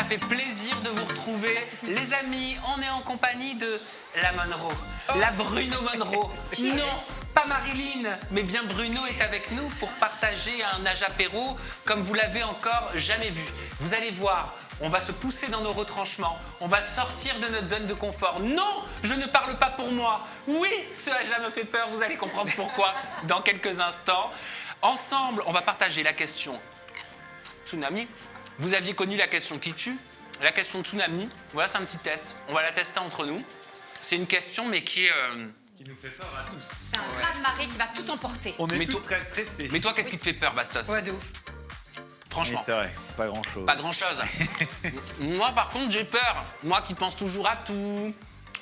fait plaisir de vous retrouver. Les amis, on est en compagnie de la Monroe, la Bruno Monroe. Non, pas Marilyn, mais bien Bruno est avec nous pour partager un âge apéro comme vous l'avez encore jamais vu. Vous allez voir, on va se pousser dans nos retranchements, on va sortir de notre zone de confort. Non, je ne parle pas pour moi. Oui, ce âge-là me fait peur, vous allez comprendre pourquoi dans quelques instants. Ensemble, on va partager la question tsunami. Vous aviez connu la question qui tue, la question tsunami. Voilà, c'est un petit test. On va la tester entre nous. C'est une question, mais qui est... Qui nous fait peur à tous. C'est un raz de marée qui va tout emporter. On est Mais tous toi- très stressés. Mais toi, qu'est-ce qui te fait peur, Bastos? Ouais, de ouf. Franchement, c'est vrai, pas grand-chose. pas grand-chose. Moi, par contre, j'ai peur. Moi qui pense toujours à tout.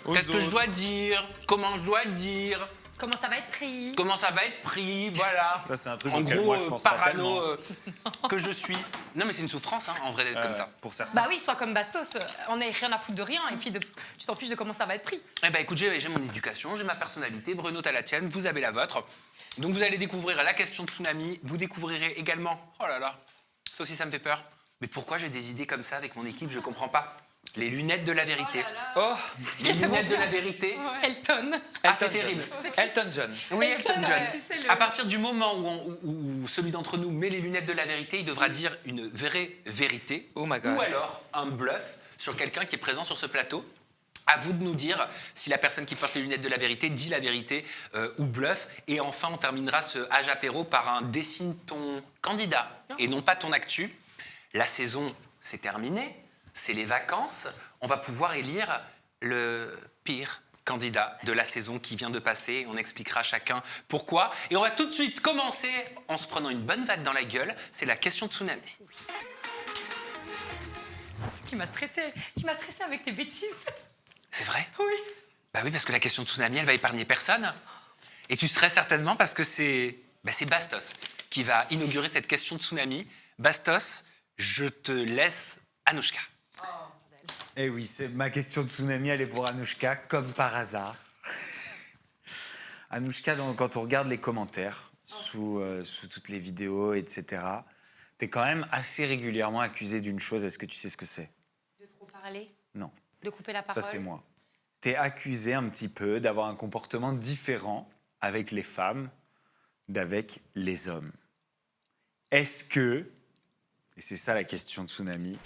Aux Qu'est-ce que je autres. dois dire? Comment je dois le dire? Comment ça va être pris? Comment ça va être pris? Voilà. Ça, c'est un truc En auquel gros, moi, je pense pas parano tellement. que je suis. Non, mais c'est une souffrance, hein, en vrai, d'être comme ça. Pour certains. Bah oui, soit comme Bastos, on n'a rien à foutre de rien et puis tu t'en fiches de comment ça va être pris. Eh ben, écoute, j'ai mon éducation, j'ai ma personnalité. Bruno, t'as la tienne, vous avez la vôtre. Donc, vous allez découvrir la question de tsunami. Vous découvrirez également... Oh là là, ça aussi, ça me fait peur. Mais pourquoi j'ai des idées comme ça avec mon équipe? Je comprends pas. Les lunettes de la vérité. Oh, Les lunettes de la vérité. Elton. Ah, c'est terrible. Elton John. Oui, Elton Elton, John. tu sais, À partir du moment où celui d'entre nous met les lunettes de la vérité, il devra dire une vraie vérité. Oh my God. Ou alors un bluff sur quelqu'un qui est présent sur ce plateau. À vous de nous dire si la personne qui porte les lunettes de la vérité dit la vérité ou bluff. Et enfin, on terminera ce âge apéro par un dessine ton candidat et non pas ton actu. La saison, c'est terminé. C'est les vacances. On va pouvoir élire le pire candidat de la saison qui vient de passer. On expliquera chacun pourquoi. Et on va tout de suite commencer en se prenant une bonne vague dans la gueule. C'est la question tsunami. Tu m'as stressée. Tu m'as stressée avec tes bêtises. C'est vrai? Oui. Bah oui, parce que la question tsunami, elle va épargner personne. Et tu stresses certainement parce que c'est Bastos qui va inaugurer cette question tsunami. Bastos, je te laisse Anouchka. Eh oui, c'est ma question de tsunami, elle est pour Anouchka, comme par hasard. Anouchka, quand on regarde les commentaires sous toutes les vidéos, etc., t'es quand même assez régulièrement accusée d'une chose. Est-ce que tu sais ce que c'est? De trop parler, Non, de couper la parole. ça c'est moi. T'es accusée un petit peu d'avoir un comportement différent avec les femmes d'avec les hommes. Est-ce que, et c'est ça la question de tsunami,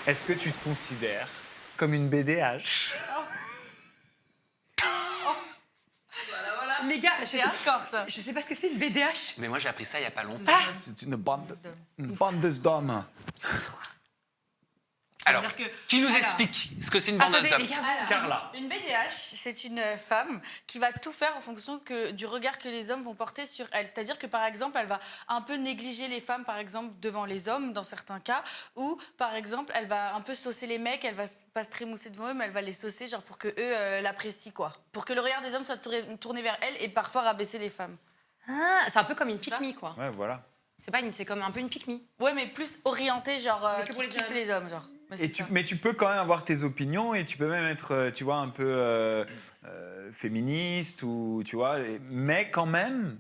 est-ce que tu te considères comme une BDH? Les gars, C'est hardcore, ça. je sais pas ce que c'est une BDH. Mais moi, j'ai appris ça il n'y a pas longtemps. C'est une bande d'hommes. Alors, dire que- qui nous Alors- explique ce que c'est une bande Attendez, d'hommes? les gars. Carla. Une BDH, c'est une femme qui va tout faire en fonction du regard que les hommes vont porter sur elle. C'est-à-dire que, par exemple, elle va un peu négliger les femmes, par exemple, devant les hommes, dans certains cas, ou, par exemple, elle va un peu saucer les mecs, elle va pas se trémousser devant eux, mais elle va les saucer, genre pour que eux l'apprécient, quoi. Pour que le regard des hommes soit tourné vers elle et parfois rabaisser les femmes. Ah, c'est un peu comme une pique-me, quoi. Ouais, voilà. C'est comme un peu une pique-me. Ouais, mais plus orienté, genre, Mais que pour qui les kiffe hommes. les hommes, genre. Ouais, c'est ça. Mais tu peux quand même avoir tes opinions et tu peux même être, tu vois, un peu féministe ou, tu vois, mais quand même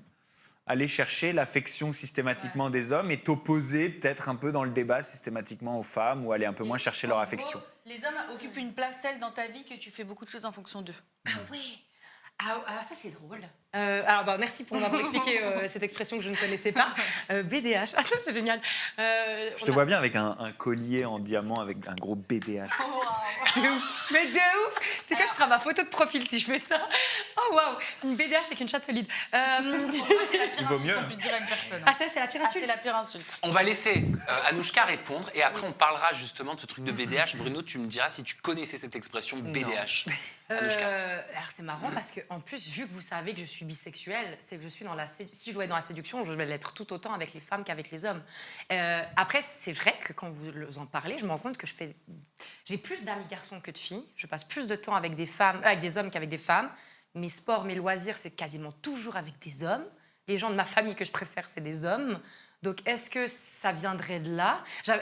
aller chercher l'affection systématiquement des hommes et t'opposer peut-être un peu dans le débat systématiquement aux femmes ou aller un peu moins chercher leur En affection. gros, les hommes occupent une place telle dans ta vie que tu fais beaucoup de choses en fonction d'eux. Ah ouais. Ah, ça c'est drôle. Alors merci pour m'avoir expliqué cette expression que je ne connaissais pas. BDH, ah ça c'est génial. Je te vois bien avec un collier en diamant avec un gros BDH. De ouf. Mais de ouf. Tu sais quoi, ce sera ma photo de profil si je fais ça. Oh waouh, une BDH avec une chatte solide. C'est la pire Il vaut insulte mieux. qu'on puisse dire à une personne. Ah ça c'est la pire Ah, insulte. c'est la pire insulte. On va laisser Anouchka répondre et après on parlera justement de ce truc de BDH. Bruno, tu me diras si tu connaissais cette expression BDH. Alors c'est marrant parce que en plus vu que vous savez que je suis bisexuelle, c'est que je suis si je dois être dans la séduction, je vais l'être tout autant avec les femmes qu'avec les hommes. Après c'est vrai que quand vous en parlez, je me rends compte que j'ai plus d'amis garçons que de filles. Je passe plus de temps avec des hommes qu'avec des femmes. Mes sports, mes loisirs, c'est quasiment toujours avec des hommes. les gens de ma famille que je préfère, c'est des hommes. Donc, est-ce que ça viendrait de là?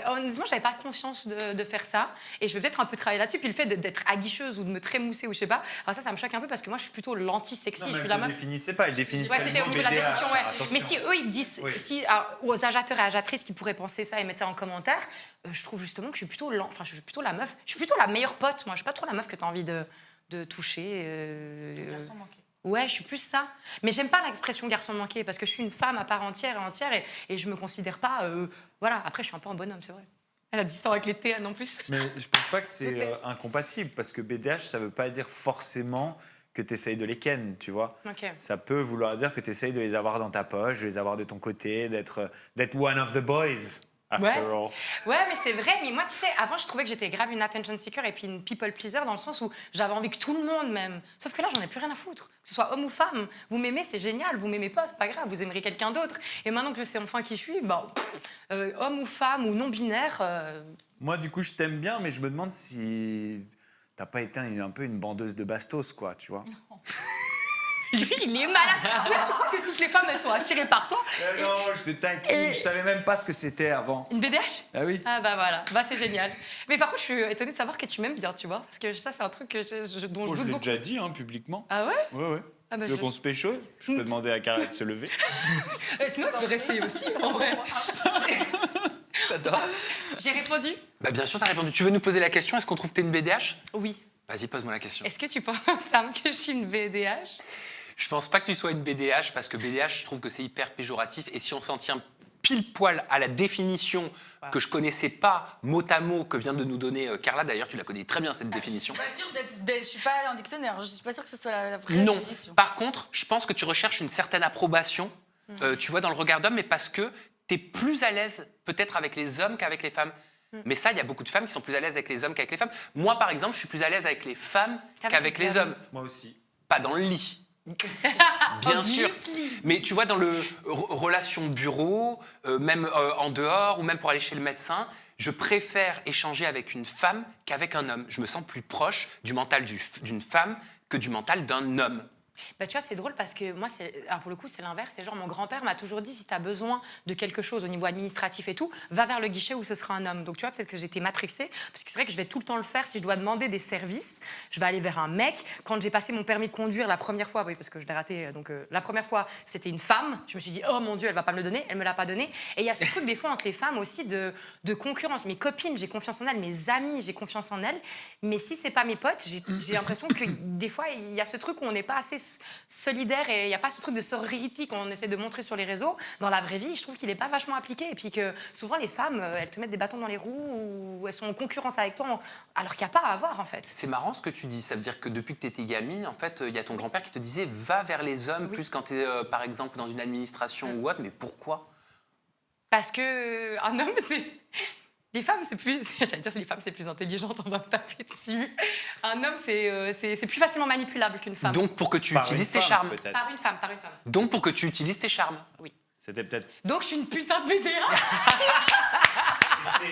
Honnêtement, j'avais pas confiance de faire ça. Et je vais peut-être un peu travailler là-dessus. Puis le fait d'être aguicheuse ou de me trémousser ou je sais pas, alors ça me choque un peu parce que moi, je suis plutôt l'anti-sexy. Je suis la meuf. Définissez pas, elle définissait Ouais, c'était au niveau de la BDH, définition, ouais. attention. Mais si eux, ils me disent, Oui. alors, aux agitateurs et agiatrices qui pourraient penser ça et mettre ça en commentaire, je trouve justement que je suis plutôt la meuf, je suis plutôt la meilleure pote, moi. Je suis pas trop la meuf que tu as envie de toucher. Garçon manqué. Ouais, je suis plus ça. Mais j'aime pas l'expression garçon manqué parce que je suis une femme à part entière et je me considère pas. Voilà, après, je suis un peu un bonhomme, c'est vrai. Elle a dit ça avec les T, non plus. Mais je pense pas que c'est incompatible parce que BDH, ça veut pas dire forcément que tu essayes de les ken, tu vois. Ok. Ça peut vouloir dire que tu essayes de les avoir dans ta poche, de les avoir de ton côté, d'être one of the boys, after Ouais, all. Ouais, mais c'est vrai. Mais moi, tu sais, avant, je trouvais que j'étais grave une attention seeker et puis une people pleaser dans le sens où j'avais envie que tout le monde m'aime. Sauf que là, j'en ai plus rien à foutre. Que ce soit homme ou femme. Vous m'aimez, c'est génial. Vous m'aimez pas, c'est pas grave. Vous aimerez quelqu'un d'autre. Et maintenant que je sais enfin qui je suis, homme ou femme ou non-binaire. Moi, du coup, je t'aime bien, mais je me demande si t'as pas été un peu une bandeuse de bastos, quoi, tu vois. Lui, il est malade. Tu crois que toutes les femmes, elles sont attirées par toi? Non, je te taquine, je savais même pas ce que c'était avant. Une BDH? Ah oui. Ah bah voilà, bah c'est génial. Mais par contre, je suis étonnée de savoir que tu m'aimes bien, tu vois, parce que ça, c'est un truc dont je Bon, doute je l'ai beaucoup. déjà dit, publiquement. Ah ouais? Ouais. Ah bah, Tu veux qu'on se pécho? Je peux demander à Carla de se lever. Sinon, tu peux rester aussi, en vrai. J'adore. J'ai répondu? Bah, bien sûr, t'as répondu. Tu veux nous poser la question? Est-ce qu'on trouve que t'es une BDH? Oui. Vas-y, pose-moi la question. Est-ce que tu penses, Sam, que je suis une BDH? Je pense pas que tu sois une BDH parce que BDH, je trouve que c'est hyper péjoratif. Et si on s'en tient pile poil à la définition que je connaissais pas mot à mot que vient de nous donner Carla, d'ailleurs, tu la connais très bien cette définition. Je suis pas en dictionnaire, je suis pas sûre que ce soit la vraie Non. définition. Par contre, je pense que tu recherches une certaine approbation, tu vois, dans le regard d'homme, mais parce que tu es plus à l'aise peut-être avec les hommes qu'avec les femmes. Mais ça, il y a beaucoup de femmes qui sont plus à l'aise avec les hommes qu'avec les femmes. Moi, par exemple, je suis plus à l'aise avec les femmes qu'avec les hommes. Moi aussi. Pas dans le lit. Bien sûr. Obviously. Mais tu vois, dans le relation bureau, même en dehors, ou même pour aller chez le médecin, je préfère échanger avec une femme qu'avec un homme. Je me sens plus proche du mental d'une femme que du mental d'un homme. Bah, tu vois, c'est drôle parce que moi, alors pour le coup, c'est l'inverse. C'est genre, mon grand-père m'a toujours dit, si tu as besoin de quelque chose au niveau administratif et tout, va vers le guichet où ce sera un homme. Donc, tu vois, peut-être que j'étais matrixée, parce que c'est vrai que je vais tout le temps le faire. Si je dois demander des services, je vais aller vers un mec. Quand j'ai passé mon permis de conduire la première fois, oui, parce que je l'ai raté, donc la première fois, c'était une femme. Je me suis dit, oh mon Dieu, elle va pas me le donner. Elle me l'a pas donné. Et il y a ce truc, des fois, entre les femmes aussi, de concurrence. Mes copines, j'ai confiance en elles. Mes amis, j'ai confiance en elles. Mais si c'est pas mes potes, j'ai l'impression que des fois, il y a ce truc où on n'est pas assez solidaire et il n'y a pas ce truc de sorority qu'on essaie de montrer sur les réseaux. Dans la vraie vie, je trouve qu'il n'est pas vachement appliqué. Et puis que souvent, les femmes, elles te mettent des bâtons dans les roues ou elles sont en concurrence avec toi, alors qu'il n'y a pas à avoir, en fait. C'est marrant ce que tu dis. Ça veut dire que depuis que tu étais gamine, en fait, il y a ton grand-père qui te disait va vers les hommes, plus quand tu es, par exemple, dans une administration ou autre. Mais pourquoi? Parce que un homme, c'est... Les femmes, c'est plus... J'allais dire, les femmes, c'est plus intelligente, on va me taper dessus. Un homme, c'est plus facilement manipulable qu'une femme. Donc pour que tu Par utilises une tes femme, charmes. peut-être. Par une femme, par une femme. Donc pour que tu utilises tes charmes. Oui. C'était peut-être. Donc, je suis une putain de BDA.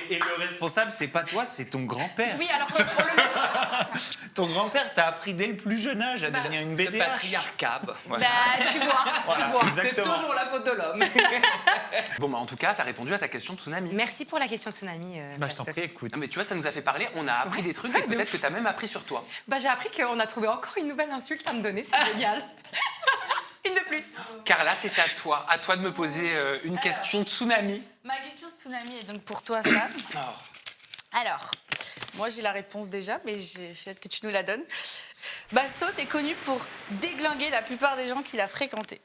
Et le responsable, c'est pas toi, c'est ton grand-père. Oui, alors, on le laisse... Ton grand-père t'a appris dès le plus jeune âge à devenir une Le BDH. patriarcat. Bah, tu vois. C'est Exactement. toujours la faute de l'homme. Bon, bah, en tout cas, tu as répondu à ta question, Tsunami. Merci pour la question, Tsunami. Bah, je t'en Bastos. prie, écoute. Non, mais tu vois, ça nous a fait parler, on a appris des trucs et de peut-être que tu as même appris sur toi. Bah, j'ai appris qu'on a trouvé encore une nouvelle insulte à me donner, c'est génial. Une de plus. Carla, c'est à toi de me poser une question Tsunami. Ma question de tsunami est donc pour toi, Sam. Alors, moi j'ai la réponse déjà, mais j'ai hâte que tu nous la donnes. Bastos est connu pour déglinguer la plupart des gens qu'il a fréquentés.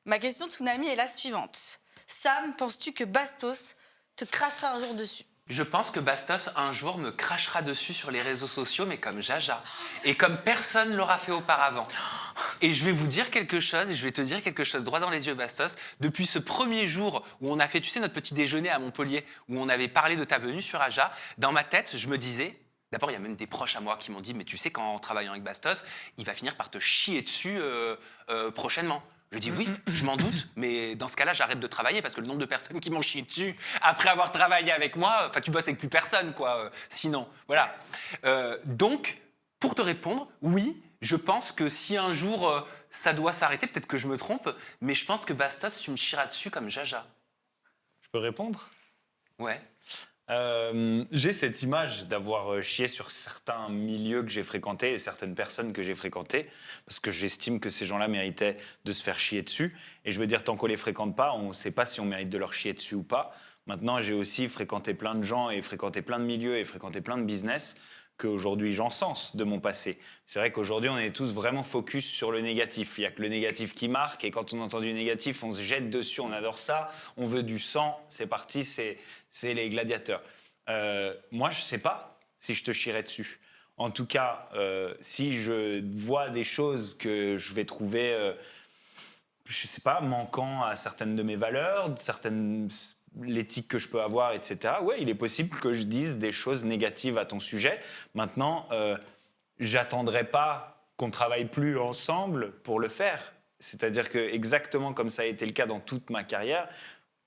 Ma question de tsunami est la suivante. Sam, penses-tu que Bastos te crachera un jour dessus? Je pense que Bastos, un jour, me crachera dessus sur les réseaux sociaux, mais comme Jaja. Et comme personne l'aura fait auparavant. Et je vais vous dire quelque chose, et je vais te dire quelque chose droit dans les yeux, Bastos. Depuis ce premier jour où on a fait, tu sais, notre petit déjeuner à Montpellier, où on avait parlé de ta venue sur Aja, dans ma tête, je me disais... D'abord, il y a même des proches à moi qui m'ont dit « Mais tu sais, qu'en travaillant avec Bastos, il va finir par te chier dessus prochainement. » Je dis oui, je m'en doute, mais dans ce cas-là, j'arrête de travailler parce que le nombre de personnes qui m'ont chié dessus après avoir travaillé avec moi, enfin, tu bosses avec plus personne, quoi. Sinon, voilà. Donc, pour te répondre, oui, je pense que si un jour ça doit s'arrêter, peut-être que je me trompe, mais je pense que Bastos, tu me chieras dessus comme Jaja. Je peux répondre? Ouais. J'ai cette image d'avoir chié sur certains milieux que j'ai fréquentés et certaines personnes que j'ai fréquentées, parce que j'estime que ces gens-là méritaient de se faire chier dessus. Et je veux dire, tant qu'on les fréquente pas, on ne sait pas si on mérite de leur chier dessus ou pas. Maintenant, j'ai aussi fréquenté plein de gens et fréquenté plein de milieux et fréquenté plein de business qu'aujourd'hui j'encense de mon passé. C'est vrai qu'aujourd'hui, on est tous vraiment focus sur le négatif. Il n'y a que le négatif qui marque, et quand on entend du négatif, on se jette dessus, on adore ça, on veut du sang, c'est parti, c'est les gladiateurs. Moi, je ne sais pas si je te chierais dessus. En tout cas, si je vois des choses que je vais trouver, je ne sais pas, manquant à certaines de mes valeurs, l'éthique que je peux avoir, etc. Ouais, il est possible que je dise des choses négatives à ton sujet. Maintenant, j'attendrai pas qu'on travaille plus ensemble pour le faire. C'est-à-dire que exactement comme ça a été le cas dans toute ma carrière,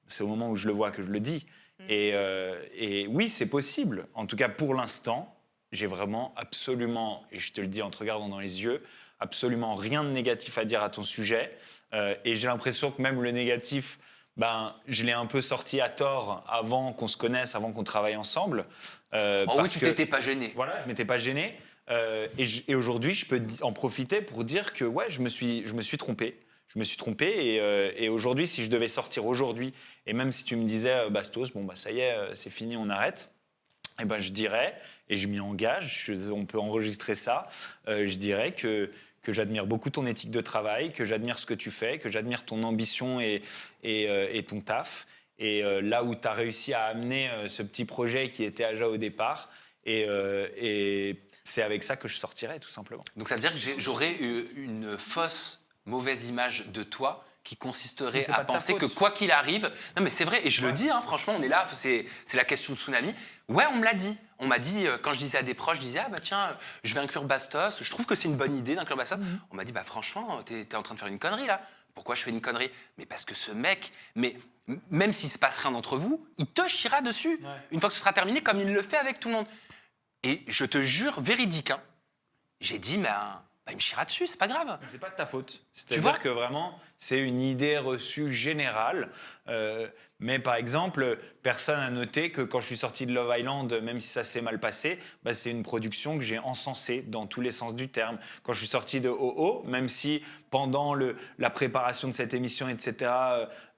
c'est au moment où je le vois que je le dis. Et oui, c'est possible. En tout cas, pour l'instant, j'ai vraiment absolument, et je te le dis en te regardant dans les yeux, absolument rien de négatif à dire à ton sujet. Et j'ai l'impression que même le négatif, je l'ai un peu sorti à tort avant qu'on se connaisse, avant qu'on travaille ensemble. Oh oui, tu t'étais pas gêné. Voilà, je m'étais pas gêné. Et aujourd'hui, je peux en profiter pour dire que ouais, je me suis trompé. Je me suis trompé et aujourd'hui, si je devais sortir aujourd'hui, et même si tu me disais, Bastos, ça y est, c'est fini, on arrête, eh ben, je dirais, et je m'y engage, on peut enregistrer ça, je dirais que j'admire beaucoup ton éthique de travail, que j'admire ce que tu fais, que j'admire ton ambition et ton taf. Et là où tu as réussi à amener ce petit projet qui était Aja au départ, et c'est avec ça que je sortirai, tout simplement. Donc ça veut dire que j'aurais une fausse mauvaise image de toi qui consisterait à penser que quoi qu'il arrive... Non mais c'est vrai, et je le dis, franchement, on est là, c'est la question de Tsunami. Ouais, on me l'a dit. On m'a dit, quand je disais à des proches, je disais, tiens, je vais inclure Bastos, je trouve que c'est une bonne idée d'inclure Bastos. On m'a dit, franchement, t'es en train de faire une connerie là. Pourquoi je fais une connerie? Mais parce que ce mec, même s'il se passe rien d'entre vous, il te chiera dessus. Ouais. Une fois que ce sera terminé, comme il le fait avec tout le monde. Et je te jure, véridique, j'ai dit, il me chiera dessus, c'est pas grave. C'est pas de ta faute. C'est-à-dire que vraiment, c'est une idée reçue générale. Mais par exemple, personne n'a noté que quand je suis sorti de Love Island, même si ça s'est mal passé, c'est une production que j'ai encensée dans tous les sens du terme. Quand je suis sorti de OO, même si pendant la préparation de cette émission, etc.,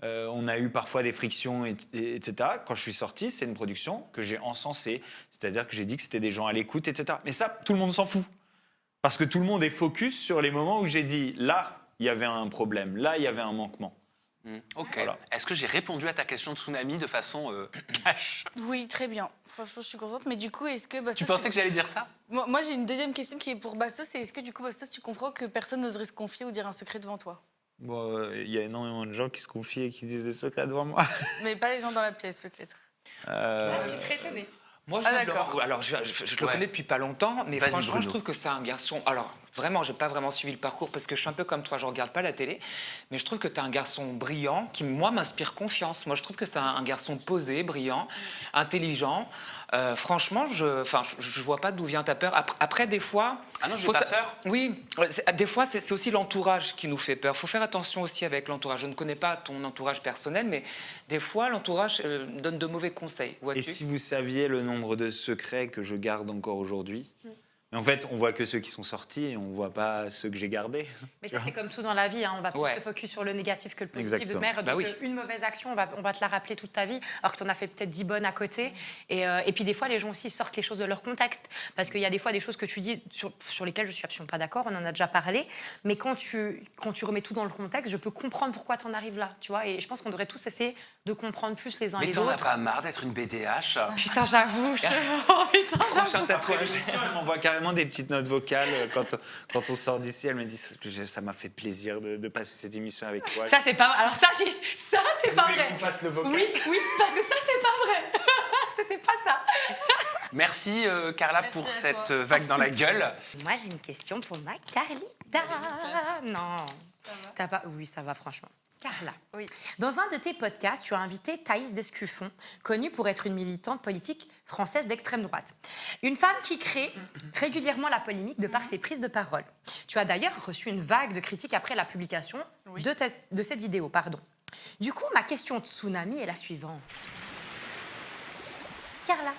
on a eu parfois des frictions, etc., quand je suis sorti, c'est une production que j'ai encensée. C'est-à-dire que j'ai dit que c'était des gens à l'écoute, etc. Mais ça, tout le monde s'en fout. Parce que tout le monde est focus sur les moments où j'ai dit, là, il y avait un problème, là, il y avait un manquement. Ok. Voilà. Est-ce que j'ai répondu à ta question de Tsunami de façon cash? Oui, très bien. Franchement, je suis contente. Mais du coup, est-ce que Bastos... Tu pensais que j'allais dire ça? Moi, j'ai une deuxième question qui est pour Bastos. C'est est-ce que du coup, Bastos, tu comprends que personne n'oserait se confier ou dire un secret devant toi? Il y a énormément de gens qui se confient et qui disent des secrets devant moi. Mais pas les gens dans la pièce, peut-être. Tu serais étonné. Moi, alors, je le connais depuis pas longtemps, mais franchement, Bruno, je trouve que c'est un garçon... Alors, vraiment, j'ai pas vraiment suivi le parcours parce que je suis un peu comme toi, je regarde pas la télé, mais je trouve que tu es un garçon brillant qui, moi, m'inspire confiance. Moi, je trouve que c'est un garçon posé, brillant, intelligent. Franchement, je vois pas d'où vient ta peur. Après, des fois... Ah non, j'ai pas peur. Oui, des fois, c'est aussi l'entourage qui nous fait peur. Il faut faire attention aussi avec l'entourage. Je ne connais pas ton entourage personnel, mais des fois, l'entourage donne de mauvais conseils. Et si vous saviez le nombre de secrets que je garde encore aujourd'hui? En fait, on voit que ceux qui sont sortis et on voit pas ceux que j'ai gardés. Mais ça, c'est comme tout dans la vie. On va plus se focus sur le négatif que le positif. Exactement. De manière. Donc, une mauvaise action, on va te la rappeler toute ta vie, alors que tu en as fait peut-être 10 bonnes à côté. Et puis, des fois, les gens aussi sortent les choses de leur contexte. Parce qu'il y a des fois des choses que tu dis sur lesquelles je suis absolument pas d'accord. On en a déjà parlé. Mais quand tu remets tout dans le contexte, je peux comprendre pourquoi tu en arrives là. Tu vois, et je pense qu'on devrait tous essayer de comprendre plus les uns les autres. Mais toi, on n'a pas marre d'être une BDH? Putain, j'avoue. Elle m'envoie carrément des petites notes vocales quand on sort d'ici. Elle me dit, ça m'a fait plaisir de passer cette émission avec toi. Ça, c'est pas vrai. Alors ça, c'est pas vrai. On passe le vocal. Oui, parce que ça, c'est pas vrai. C'était pas ça. Merci, Carla, pour cette vague dans la gueule. Moi, j'ai une question pour ma Carlita. Non. Ça va? Oui, ça va, franchement. Carla, Oui. dans un de tes podcasts, tu as invité Thaïs Descuffon, connue pour être une militante politique française d'extrême droite. Une femme qui crée régulièrement la polémique de par ses prises de parole. Tu as d'ailleurs reçu une vague de critiques après la publication de cette vidéo. Du coup, ma question tsunami est la suivante. Carla,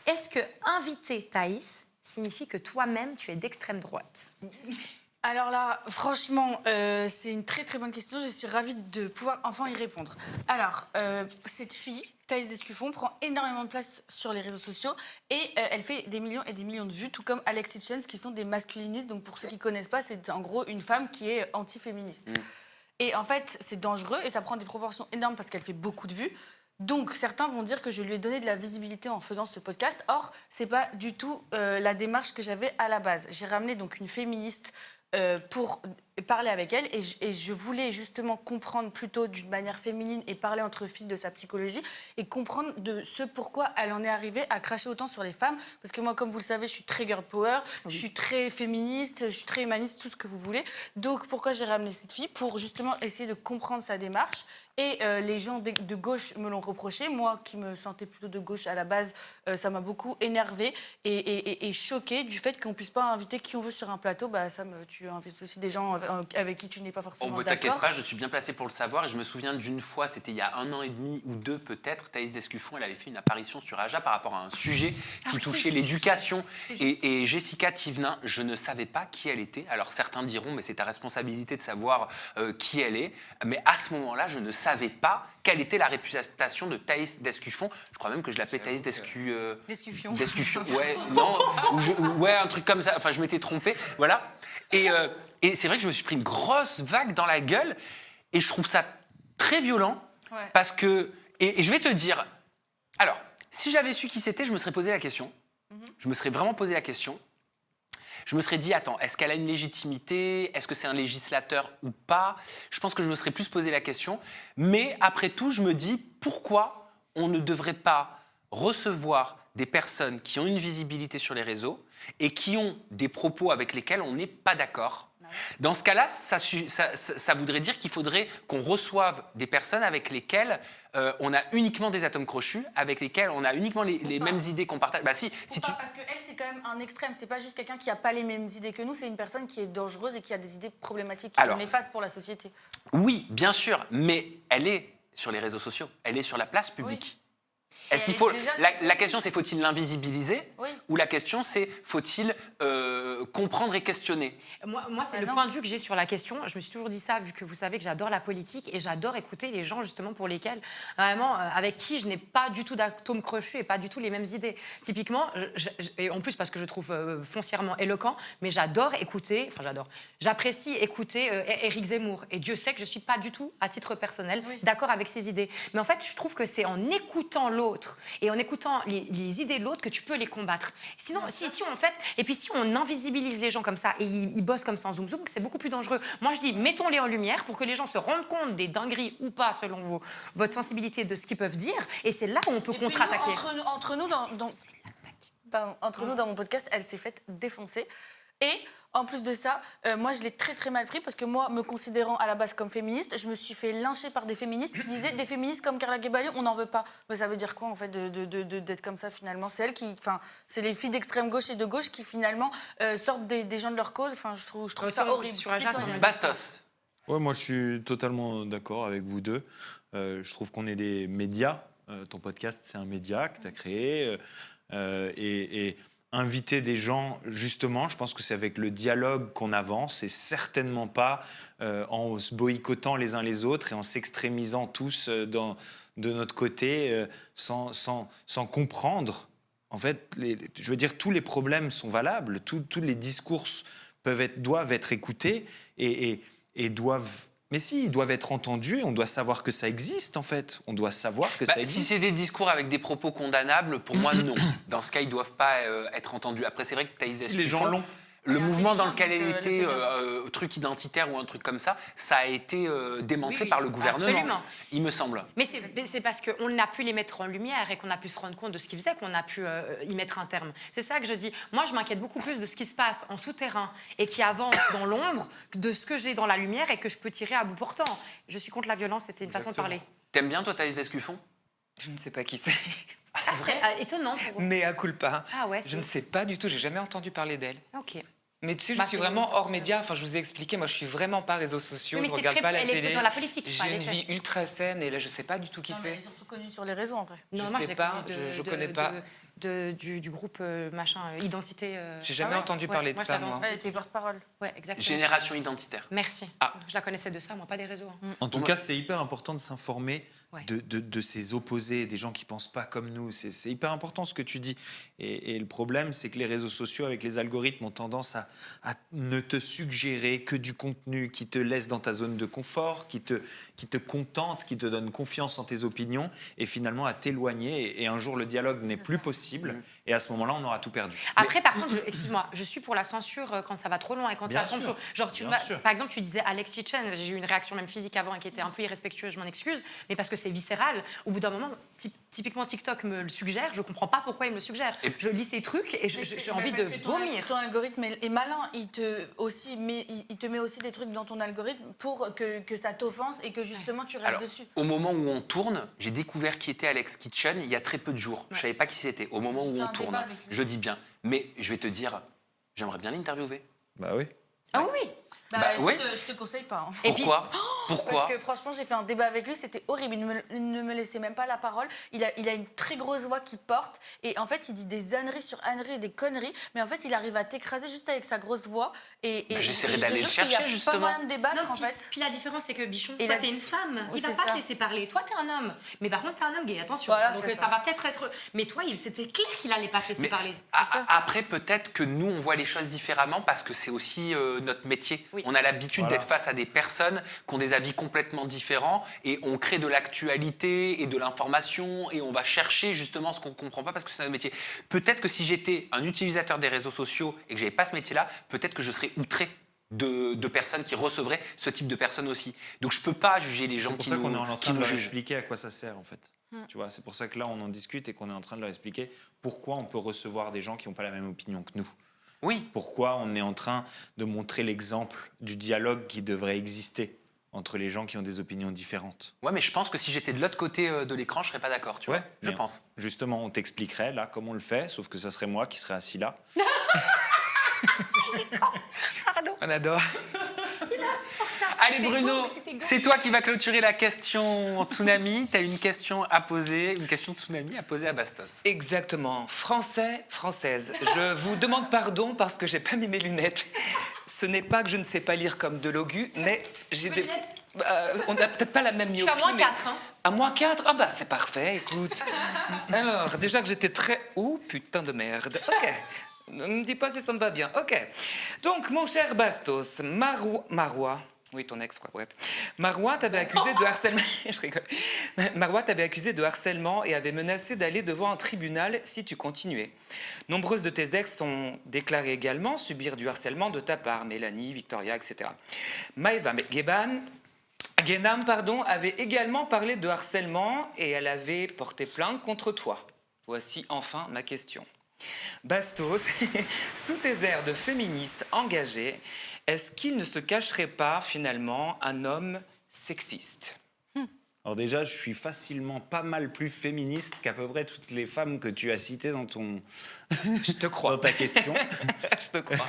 est-ce que inviter Thaïs signifie que toi-même, tu es d'extrême droite? Alors là, franchement, c'est une très très bonne question. Je suis ravie de pouvoir enfin y répondre. Alors, cette fille, Thaïs Descuffon, prend énormément de place sur les réseaux sociaux et elle fait des millions et des millions de vues, tout comme Alex Hitchens, qui sont des masculinistes. Donc pour ceux qui ne connaissent pas, c'est en gros une femme qui est anti-féministe. Et en fait, c'est dangereux et ça prend des proportions énormes parce qu'elle fait beaucoup de vues. Donc, certains vont dire que je lui ai donné de la visibilité en faisant ce podcast. Or, c'est pas du tout la démarche que j'avais à la base. J'ai ramené donc une féministe pour parler avec elle et je voulais justement comprendre plutôt d'une manière féminine et parler entre filles de sa psychologie et comprendre de ce pourquoi elle en est arrivée à cracher autant sur les femmes. Parce que moi, comme vous le savez, je suis très girl power, je suis très féministe, je suis très humaniste, tout ce que vous voulez. Donc, pourquoi j'ai ramené cette fille? Pour justement essayer de comprendre sa démarche. Et les gens de gauche me l'ont reproché. Moi, qui me sentais plutôt de gauche à la base, ça m'a beaucoup énervée et choquée du fait qu'on ne puisse pas inviter qui on veut sur un plateau. Bah, tu invites aussi des gens avec qui tu n'es pas forcément d'accord. T'inquiète pas, je suis bien placée pour le savoir. Et je me souviens d'une fois, c'était il y a 1 an et demi ou 2 peut-être, Thaïs Descuffon, elle avait fait une apparition sur Aja par rapport à un sujet qui touchait l'éducation. Et Jessica Thivenin, je ne savais pas qui elle était. Alors certains diront, mais c'est ta responsabilité de savoir qui elle est. Mais à ce moment-là, je ne savais pas quelle était la réputation de Thaïs Descuffon. Je crois même que je l'appelais Thaïs Descuffion. Ouais, non, ouais, un truc comme ça. Enfin, je m'étais trompé, voilà. Et c'est vrai que je me suis pris une grosse vague dans la gueule et je trouve ça très violent parce que... Et je vais te dire... Alors, si j'avais su qui c'était, je me serais posé la question. Je me serais vraiment posé la question. Je me serais dit, attends, est-ce qu'elle a une légitimité? Est-ce que c'est un législateur ou pas? Je pense que je me serais plus posé la question. Mais après tout, je me dis, pourquoi on ne devrait pas recevoir des personnes qui ont une visibilité sur les réseaux et qui ont des propos avec lesquels on n'est pas d'accord? Dans ce cas-là, ça voudrait dire qu'il faudrait qu'on reçoive des personnes avec lesquelles on a uniquement des atomes crochus, avec lesquelles on a uniquement les mêmes idées qu'on partage. Bah si Parce qu'elle, c'est quand même un extrême. C'est pas juste quelqu'un qui n'a pas les mêmes idées que nous, c'est une personne qui est dangereuse et qui a des idées problématiques, qui sont néfastes pour la société. Oui, bien sûr, mais elle est sur les réseaux sociaux, elle est sur la place publique. Est-ce qu'il faut... La question, c'est faut-il l'invisibiliser? Ou la question, c'est faut-il comprendre et questionner? Moi c'est le point de vue que j'ai sur la question. Je me suis toujours dit ça, vu que vous savez que j'adore la politique et j'adore écouter les gens, justement, pour lesquels, vraiment, avec qui je n'ai pas du tout d'atome crochu et pas du tout les mêmes idées. Typiquement, et en plus parce que je trouve foncièrement éloquent, mais j'apprécie écouter Éric Zemmour. Et Dieu sait que je ne suis pas du tout, à titre personnel, d'accord avec ses idées. Mais en fait, je trouve que c'est en écoutant l'autre et en écoutant les idées de l'autre que tu peux les combattre. Sinon, si on invisibilise les gens comme ça et ils bossent comme ça en zoom, c'est beaucoup plus dangereux. Moi, je dis, mettons-les en lumière pour que les gens se rendent compte des dingueries ou pas, selon votre sensibilité, de ce qu'ils peuvent dire. Et c'est là où on peut contre-attaquer. Entre nous, dans mon podcast, elle s'est faite défoncer. Et en plus de ça, moi, je l'ai très très mal pris parce que moi, me considérant à la base comme féministe, je me suis fait lyncher par des féministes qui disaient des féministes comme Carla Gebali, on n'en veut pas. Mais ça veut dire quoi en fait d'être comme ça finalement? C'est elle qui, c'est les filles d'extrême gauche et de gauche qui finalement sortent des gens de leur cause. Enfin, je trouve ça horrible. Bastos. Ouais, moi je suis totalement d'accord avec vous deux. Je trouve qu'on est des médias. Ton podcast, c'est un média que tu as créé. Et inviter des gens, justement, je pense que c'est avec le dialogue qu'on avance et certainement pas en se boycottant les uns les autres et en s'extrémisant tous de notre côté sans comprendre. En fait, je veux dire, tous les problèmes sont valables, tous les discours doivent être écoutés et doivent... Mais si, ils doivent être entendus et on doit savoir que ça existe, en fait. On doit savoir que ça existe. Si c'est des discours avec des propos condamnables, pour moi, non. Dans ce cas, ils ne doivent pas être entendus. Après, c'est vrai que Thaïs Descuffon... Si les gens l'ont. Le mouvement dans intelligent, lequel elle donc, était, laissez bien. truc identitaire ou un truc comme ça a été démantelé Oui, par le gouvernement, absolument. il me semble. Mais c'est parce qu'on a pu les mettre en lumière et qu'on a pu se rendre compte de ce qu'ils faisaient qu'on a pu y mettre un terme. C'est ça que je dis. Moi, je m'inquiète beaucoup plus de ce qui se passe en souterrain et qui avance dans l'ombre que de ce que j'ai dans la lumière et que je peux tirer à bout portant. Je suis contre la violence, c'était une façon de parler. T'aimes bien, toi, Thaïs Descuffon? Je ne sais pas qui c'est. Ah, c'est étonnant pour vous. Mais à culpa. Ah ouais, Je ne sais pas du tout, j'ai jamais entendu parler d'elle. Ok. Mais tu sais, je Bah, suis c'est vraiment une- hors média. Enfin, je vous ai expliqué, moi, je suis vraiment pas réseaux sociaux, Oui, mais je c'est regarde très- pas la elle est télé. dans la politique, J'ai pas une les vie ultra saine et là, je sais pas du tout qui Non, mais elle c'est. est surtout connue sur les réseaux, en vrai. Non, Je moi, sais je l'ai pas, connue je connais pas. du groupe machin identité. J'ai jamais ouais entendu Ouais, parler de moi, je ça, l'avais moi. entendu. Elle était porte-parole. Ouais, exactement. Génération identitaire. Merci. Ah. Je la connaissais de ça, moi, pas des réseaux. Hein. En tout cas, c'est hyper important de s'informer Ouais. de ces opposés, des gens qui pensent pas comme nous. C'est hyper important ce que tu dis. Et le problème, c'est que les réseaux sociaux, avec les algorithmes, ont tendance à ne te suggérer que du contenu qui te laisse dans ta zone de confort, qui te contente, qui te donne confiance en tes opinions, et finalement à t'éloigner. Et un jour, le dialogue n'est plus possible. Et à ce moment-là, on aura tout perdu. Après, par contre, excuse-moi, je suis pour la censure quand ça va trop loin et quand Bien ça tombe sûr, sur. Genre, bien sûr. par exemple, tu disais Alex Hitchens, j'ai eu une réaction même physique avant qui était un peu irrespectueuse, je m'en excuse, mais parce que c'est viscéral. Au bout d'un moment, typiquement TikTok me le suggère, je comprends pas pourquoi il me le suggère. Je lis ces trucs et j'ai envie de vomir. Ton algorithme est malin, il te met aussi des trucs dans ton algorithme pour que ça t'offense et que justement tu restes Alors, dessus. au moment où on tourne, j'ai découvert qui était Alex Kitchen il y a très peu de jours. Je savais pas qui c'était. Au moment J'ai où fait on un tourne, débat avec lui. je dis bien. Mais je vais te dire, j'aimerais bien l'interviewer. Bah oui. Ah oui, oui. Bah, écoute, ouais. je te conseille pas. hein. Et puis, Pourquoi Pourquoi Parce que franchement, j'ai fait un débat avec lui, c'était horrible. Il ne me laissait même pas la parole. Il a une très grosse voix qui porte. Et en fait, il dit des âneries sur âneries, des conneries. Mais en fait, il arrive à t'écraser juste avec sa grosse voix. Et j'essaierai je te d'aller jure le qu'il y a chercher, pas justement. moyen de débattre, Non, en puis, fait. puis la différence, c'est que Bichon, Et toi, la- t'es une femme. Oui, Il va c'est pas te ça. laisser parler. Toi, t'es un homme. Mais par contre, t'es un homme gay. Attention. Voilà, Donc, c'est ça ça. va peut-être être. Mais toi, c'était clair qu'il allait pas te laisser Mais parler. après, peut-être que nous, on voit les choses différemment parce que c'est aussi notre métier. Oui. On a l'habitude Voilà. d'être face à des personnes qui ont des avis complètement différents et on crée de l'actualité et de l'information et on va chercher justement ce qu'on ne comprend pas parce que c'est notre métier. Peut-être que si j'étais un utilisateur des réseaux sociaux et que je n'avais pas ce métier-là, peut-être que je serais outré de personnes qui recevraient ce type de personnes aussi. Donc je ne peux pas juger les gens C'est pour qui ça qu'on est nous, en qui train de nous leur jugent. expliquer à quoi ça sert, en fait. Tu vois, c'est pour ça que là, on en discute et qu'on est en train de leur expliquer pourquoi on peut recevoir des gens qui n'ont pas la même opinion que nous. Oui. Pourquoi on est en train de montrer l'exemple du dialogue qui devrait exister entre les gens qui ont des opinions différentes. Ouais, mais je pense que si j'étais de l'autre côté de l'écran, je serais pas d'accord, tu vois. Je mais pense. Justement, on t'expliquerait là comment on le fait, sauf que ça serait moi qui serais assis là. Pardon. On adore. Allez Bruno, c'est toi qui vas clôturer la question tsunami. Tu as une question à poser, une question tsunami à poser à Bastos. Exactement. Français, française. Je vous demande pardon parce que j'ai pas mis mes lunettes. Ce n'est pas que je ne sais pas lire comme de Logu, mais j'ai des... on n'a peut-être pas la même Je suis myopie. à moins mais- 4. Hein. À moins 4 Ah bah c'est parfait, écoute. Alors, déjà que j'étais très... Oh, putain de merde. Ok. Ne me dis pas si ça me va bien. Ok. Donc, mon cher Bastos, Marois... Oui, ton ex, quoi, bref. Marois t'avait accusé de harcèlement... Je rigole. Marois t'avait accusé de harcèlement et avait menacé d'aller devant un tribunal si tu continuais. Nombreuses de tes ex ont déclaré également subir du harcèlement de ta part. Mélanie, Victoria, etc. Maëva Guénam, avait également parlé de harcèlement et elle avait porté plainte contre toi. Voici enfin ma question. Bastos, sous tes airs de féministe engagée, est-ce qu'il ne se cacherait pas finalement un homme sexiste ? Alors déjà, je suis facilement pas mal plus féministe qu'à peu près toutes les femmes que tu as citées dans Je te crois. dans ta question. Je te crois.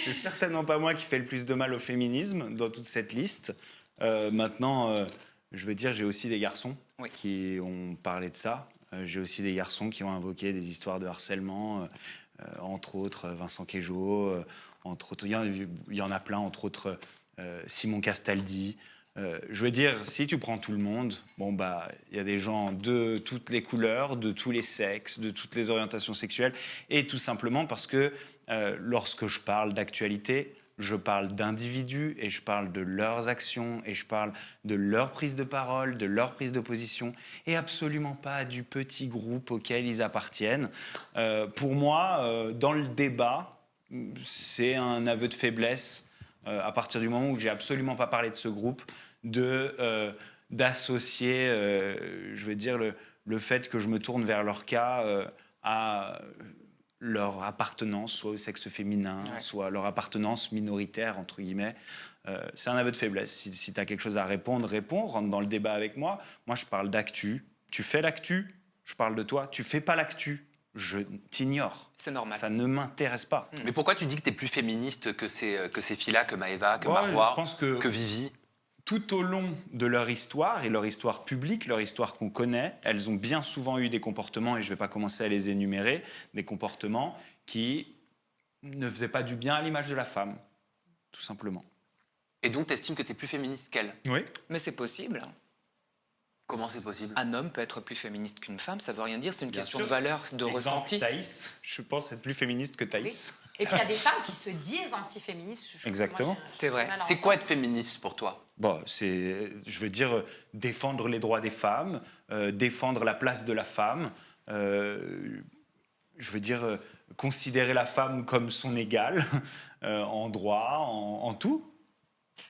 C'est certainement pas moi qui fais le plus de mal au féminisme dans toute cette liste. Maintenant, je veux dire, j'ai aussi des garçons Oui. qui ont parlé de ça. J'ai aussi des garçons qui ont invoqué des histoires de harcèlement, entre autres Vincent Queijo, entre autres, il y en a plein, entre autres Simon Castaldi. Je veux dire, si tu prends tout le monde, bon bah, il y a des gens de toutes les couleurs, de tous les sexes, de toutes les orientations sexuelles, et tout simplement parce que lorsque je parle d'actualité, je parle d'individus et je parle de leurs actions et je parle de leur prise de parole, de leur prise de position et absolument pas du petit groupe auquel ils appartiennent. Pour moi, dans le débat, c'est un aveu de faiblesse à partir du moment où j'ai absolument pas parlé de ce groupe, d'associer, je veux dire, le fait que je me tourne vers leur cas à leur appartenance, soit au sexe féminin, soit leur appartenance minoritaire, entre guillemets. C'est un aveu de faiblesse. Si tu as quelque chose à répondre, réponds, rentre dans le débat avec moi. Moi, je parle d'actu. Tu fais l'actu, je parle de toi. Tu fais pas l'actu, je t'ignore. C'est normal. Ça ne m'intéresse pas. Mais pourquoi tu dis que tu es plus féministe que ces filles-là, que Maëva, que Ouais, Marois, je pense que Vivi? tout au long de leur histoire, et leur histoire publique, leur histoire qu'on connaît, elles ont bien souvent eu des comportements, et je ne vais pas commencer à les énumérer, des comportements qui ne faisaient pas du bien à l'image de la femme, tout simplement. Et donc, tu estimes que tu es plus féministe qu'elle? Oui. Mais c'est possible. Comment c'est possible? Un homme peut être plus féministe qu'une femme, ça veut rien dire, c'est une Bien question sûr. de valeur, de Exemple, ressenti. Thaïs, je pense être plus féministe que Thaïs. Et puis il y a des femmes qui se disent antiféministes. Exactement. Moi, j'ai C'est vrai. du mal à C'est quoi entendre. être féministe pour toi? Bon, c'est, je veux dire, défendre les droits des femmes, défendre la place de la femme, je veux dire, considérer la femme comme son égale, en droit, en tout.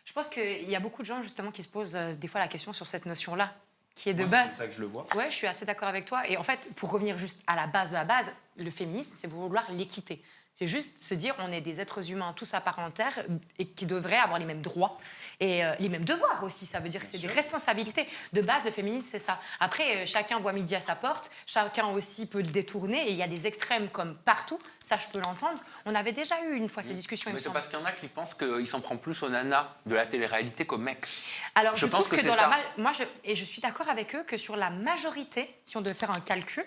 Je pense qu'il y a beaucoup de gens justement qui se posent des fois la question sur cette notion-là, qui est de Moi, base. c'est comme ça que je le vois. Ouais, je suis assez d'accord avec toi. Et en fait, pour revenir juste à la base de la base, le féminisme, c'est vouloir l'équité. C'est juste se dire on est des êtres humains tous à part entière et qui devraient avoir les mêmes droits et les mêmes devoirs aussi. Ça veut dire que c'est des responsabilités. De base, le féminisme, c'est ça. Après, chacun voit midi à sa porte, chacun aussi peut le détourner et il y a des extrêmes comme partout. Ça, je peux l'entendre. On avait déjà eu une fois ces discussions, il me Mais c'est semble. parce qu'il y en a qui pensent qu'il s'en prend plus aux nanas de la télé-réalité qu'aux mecs. Alors, je Je pense trouve que que c'est dans ça. moi, je suis d'accord avec eux que sur la majorité, si on devait faire un calcul,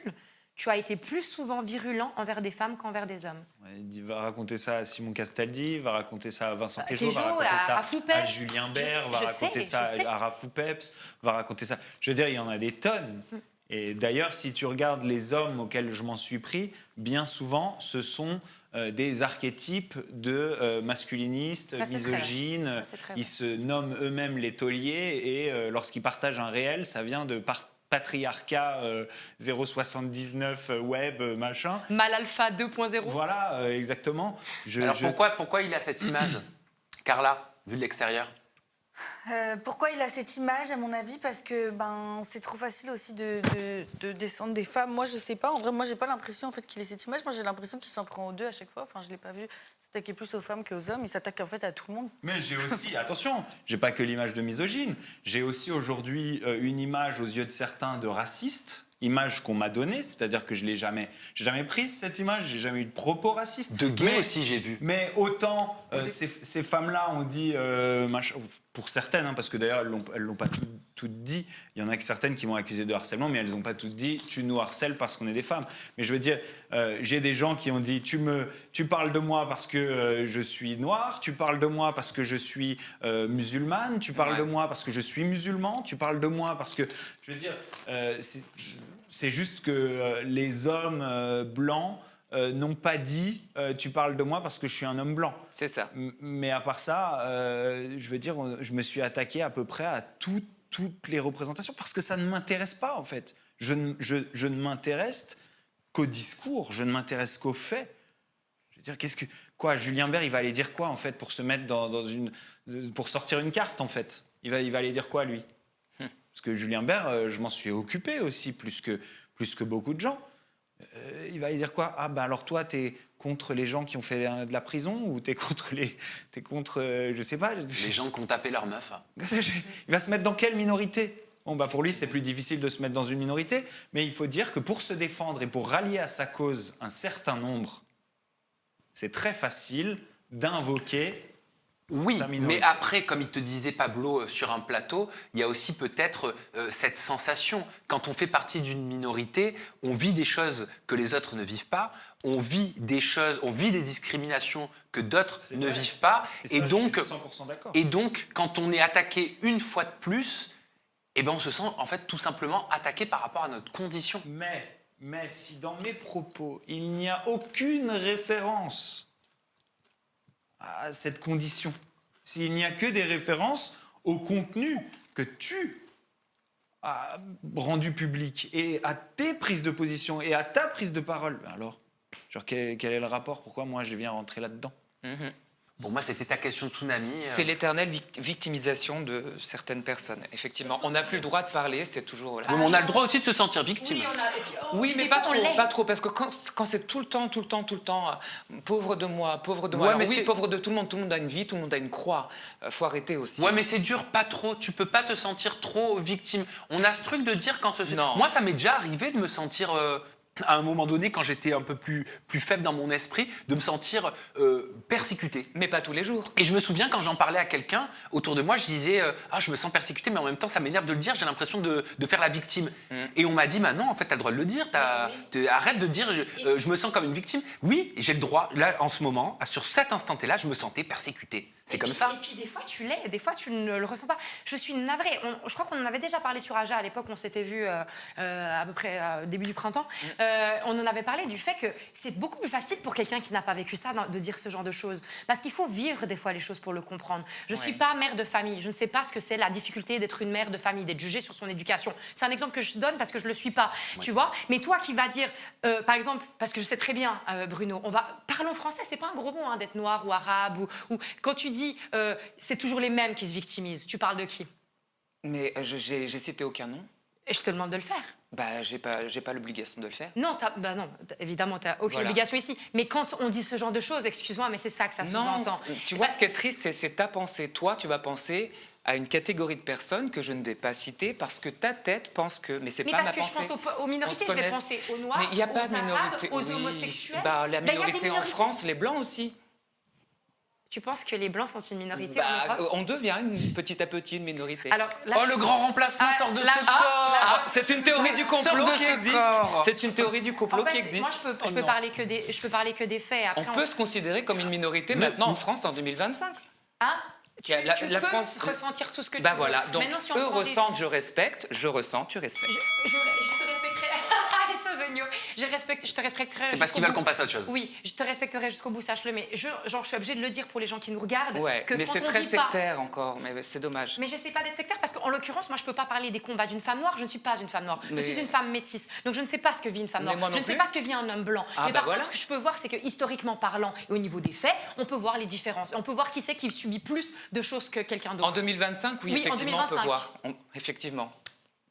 tu as été plus souvent virulent envers des femmes qu'envers des hommes. Ouais, il va raconter ça à Simon Castaldi, va raconter ça à Vincent Quejo, Quejo, va raconter à ça Rafou à Peps. Julien Je Bert, sais, va je raconter sais, ça je sais. à Rafou Peps, va raconter ça. Je veux dire, il y en a des tonnes. Et d'ailleurs, si tu regardes les hommes auxquels je m'en suis pris, bien souvent, ce sont des archétypes de masculinistes, Ça, c'est très vrai. misogynes. Ça, c'est très Ils vrai. se nomment eux-mêmes les tauliers et lorsqu'ils partagent un réel, ça vient de patriarcat 079 web, machin. Mal alpha 2.0. Voilà, exactement. Alors pourquoi il a cette image, Carla, vue de l'extérieur? Pourquoi il a cette image, à mon avis? Parce que c'est trop facile aussi de descendre des femmes. Moi, je sais pas. En vrai, moi, j'ai pas l'impression en fait qu'il ait cette image. Moi, j'ai l'impression qu'il s'en prend aux deux à chaque fois. Enfin, je l'ai pas vu s'attaquer plus aux femmes qu'aux hommes. Il s'attaque en fait à tout le monde. Mais j'ai aussi, attention, j'ai pas que l'image de misogyne, j'ai aussi aujourd'hui une image aux yeux de certains de raciste, image qu'on m'a donnée, c'est-à-dire que j'ai jamais prise cette image, j'ai jamais eu de propos racistes. De gay Mais- aussi, j'ai vu. Mais autant ces femmes-là ont dit, pour certaines, hein, parce que d'ailleurs elles l'ont pas toutes dit, il y en a que certaines qui m'ont accusé de harcèlement, mais elles n'ont pas toutes dit tu nous harcèles parce qu'on est des femmes. Mais je veux dire, j'ai des gens qui ont dit tu parles de moi parce que je suis noire, tu parles de moi parce que je suis musulmane, tu parles Ouais. de moi parce que je suis musulman, tu parles de moi parce que, je veux dire, c'est juste que les hommes blancs n'ont pas dit tu parles de moi parce que je suis un homme blanc. C'est ça. Mais à part ça, je veux dire, je me suis attaqué à peu près à toutes les représentations parce que ça ne m'intéresse pas en fait. Je ne m'intéresse qu'au discours, je ne m'intéresse qu'aux faits. Je veux dire, Julien Bert, il va aller dire quoi en fait pour se mettre pour sortir une carte en fait. Il va aller dire quoi lui? Parce que Julien Bert, je m'en suis occupé aussi plus que beaucoup de gens. Il va aller dire quoi? Ah ben alors toi t'es contre les gens qui ont fait de la prison ou t'es contre je sais pas. Les gens qui ont tapé leur meuf. Il va se mettre dans quelle minorité? Bon bah pour lui c'est plus difficile de se mettre dans une minorité, mais il faut dire que pour se défendre et pour rallier à sa cause un certain nombre, c'est très facile d'invoquer. Oui, sa minorité. mais après, comme il te disait Pablo sur un plateau, il y a aussi peut-être cette sensation. Quand on fait partie d'une minorité, on vit des choses que les autres ne vivent pas, on vit des discriminations que d'autres C'est ne vrai. vivent pas. Et ça, Et je donc, suis 100% d'accord. et donc, quand on est attaqué une fois de plus, eh ben, on se sent en fait tout simplement attaqué par rapport à notre condition. Mais si dans mes propos, il n'y a aucune référence à cette condition, s'il n'y a que des références au contenu que tu as rendu public et à tes prises de position et à ta prise de parole, ben alors, Genre, quel est le rapport? Pourquoi moi, je viens rentrer là-dedans? Bon, moi, c'était ta question de tsunami. C'est l'éternelle victimisation de certaines personnes. Effectivement, on n'a plus le droit de parler, c'est toujours... Voilà. Oui, mais on a le droit aussi de se sentir victime. Oui, Oui, mais des pas fois, on trop, l'est. pas trop, parce que quand c'est tout le temps, pauvre de moi, Ouais, alors mais oui, c'est- pauvre de tout le monde a une vie, tout le monde a une croix, faut arrêter aussi. Ouais, mais c'est dur, pas trop. Tu peux pas te sentir trop victime. On a ce truc de dire quand... Non. Moi, ça m'est déjà arrivé de me sentir... à un moment donné, quand j'étais un peu plus faible dans mon esprit, de me sentir persécuté. Mais pas tous les jours. Et je me souviens quand j'en parlais à quelqu'un autour de moi, je disais ah je me sens persécuté, mais en même temps ça m'énerve de le dire. J'ai l'impression de faire la victime. Et on m'a dit bah non, en fait t'as le droit de le dire. Arrête de dire je me sens comme une victime. Oui, j'ai le droit. Là en ce moment, sur cet instant-là, je me sentais persécuté. C'est comme ça. Et puis des fois tu l'es, des fois tu ne le ressens pas. Je suis navrée. Je crois qu'on en avait déjà parlé sur Aja à l'époque. On s'était vu à peu près début du printemps. On en avait parlé du fait que c'est beaucoup plus facile pour quelqu'un qui n'a pas vécu ça de dire ce genre de choses. Parce qu'il faut vivre des fois les choses pour le comprendre. Je ne suis pas mère de famille. Je ne sais pas ce que c'est la difficulté d'être une mère de famille, d'être jugée sur son éducation. C'est un exemple que je donne parce que je ne le suis pas. Tu vois. Mais toi qui vas dire, par exemple, parce que je sais très bien, Bruno, parlons français. C'est pas un gros mot hein, d'être noir ou arabe ou quand tu dis c'est toujours les mêmes qui se victimisent. Tu parles de qui? Mais j'ai cité aucun nom. Et je te demande de le faire. Bah j'ai pas l'obligation de le faire. Non, évidemment, tu n'as aucune Voilà. obligation ici. Mais quand on dit ce genre de choses, excuse-moi, mais c'est ça que ça sous-entend. Tu vois, ce qui est triste, c'est ta pensée. Toi, tu vas penser à une catégorie de personnes que je ne vais pas citer parce que ta tête pense que... Mais c'est Mais pas parce ma que je pensée. pense aux minorités, On se je vais connaît. penser aux Noirs, Mais il n'y a pas aux de Arabes, minorité. aux Oui. homosexuels. Bah, la Ben, il y a des minorité en minorités. France, les Blancs aussi. Tu penses que les Blancs sont une minorité en Bah, Europe? on devient petit à petit une minorité. Alors, là, Oh le grand remplacement sort de ce corps. Ah, c'est une théorie du complot Sors de qui ce existe. corps. C'est une théorie du complot en fait, qui existe. moi, je peux Non. parler que des faits. On Après, peut se considérer comme une minorité maintenant en France en 2025. Hein? Tu, La tu France- peux ressentir tout ce que Bah tu veux. voilà, donc Maintenant, si on eux prend des- ressentent, je respecte, je ressens, tu respectes. Je te respecterai. Ils sont géniaux. Je te respecterai. C'est parce jusqu'au qu'ils veulent bout. qu'on passe à autre chose. Oui, je te respecterai jusqu'au bout, sache-le. Mais je suis obligée de le dire pour les gens qui nous regardent. Ouais, que mais quand c'est on très dit pas. sectaire encore, mais c'est dommage. Mais j'essaie pas d'être sectaire parce qu'en l'occurrence, moi, je peux pas parler des combats d'une femme noire. Je ne suis pas une femme noire. Mais- Je suis une femme métisse. Donc, je ne sais pas ce que vit une femme Mais noire. moi non Je ne sais plus. pas ce que vit un homme blanc. Ah, mais bah par voilà. contre, ce que je peux voir, c'est que historiquement parlant et au niveau des faits, on peut voir les différences. Et on peut voir qui c'est qui subit plus de choses que quelqu'un En d'autre. 2025, oui, Oui, en effectivement, on peut 2025. voir. Effectivement.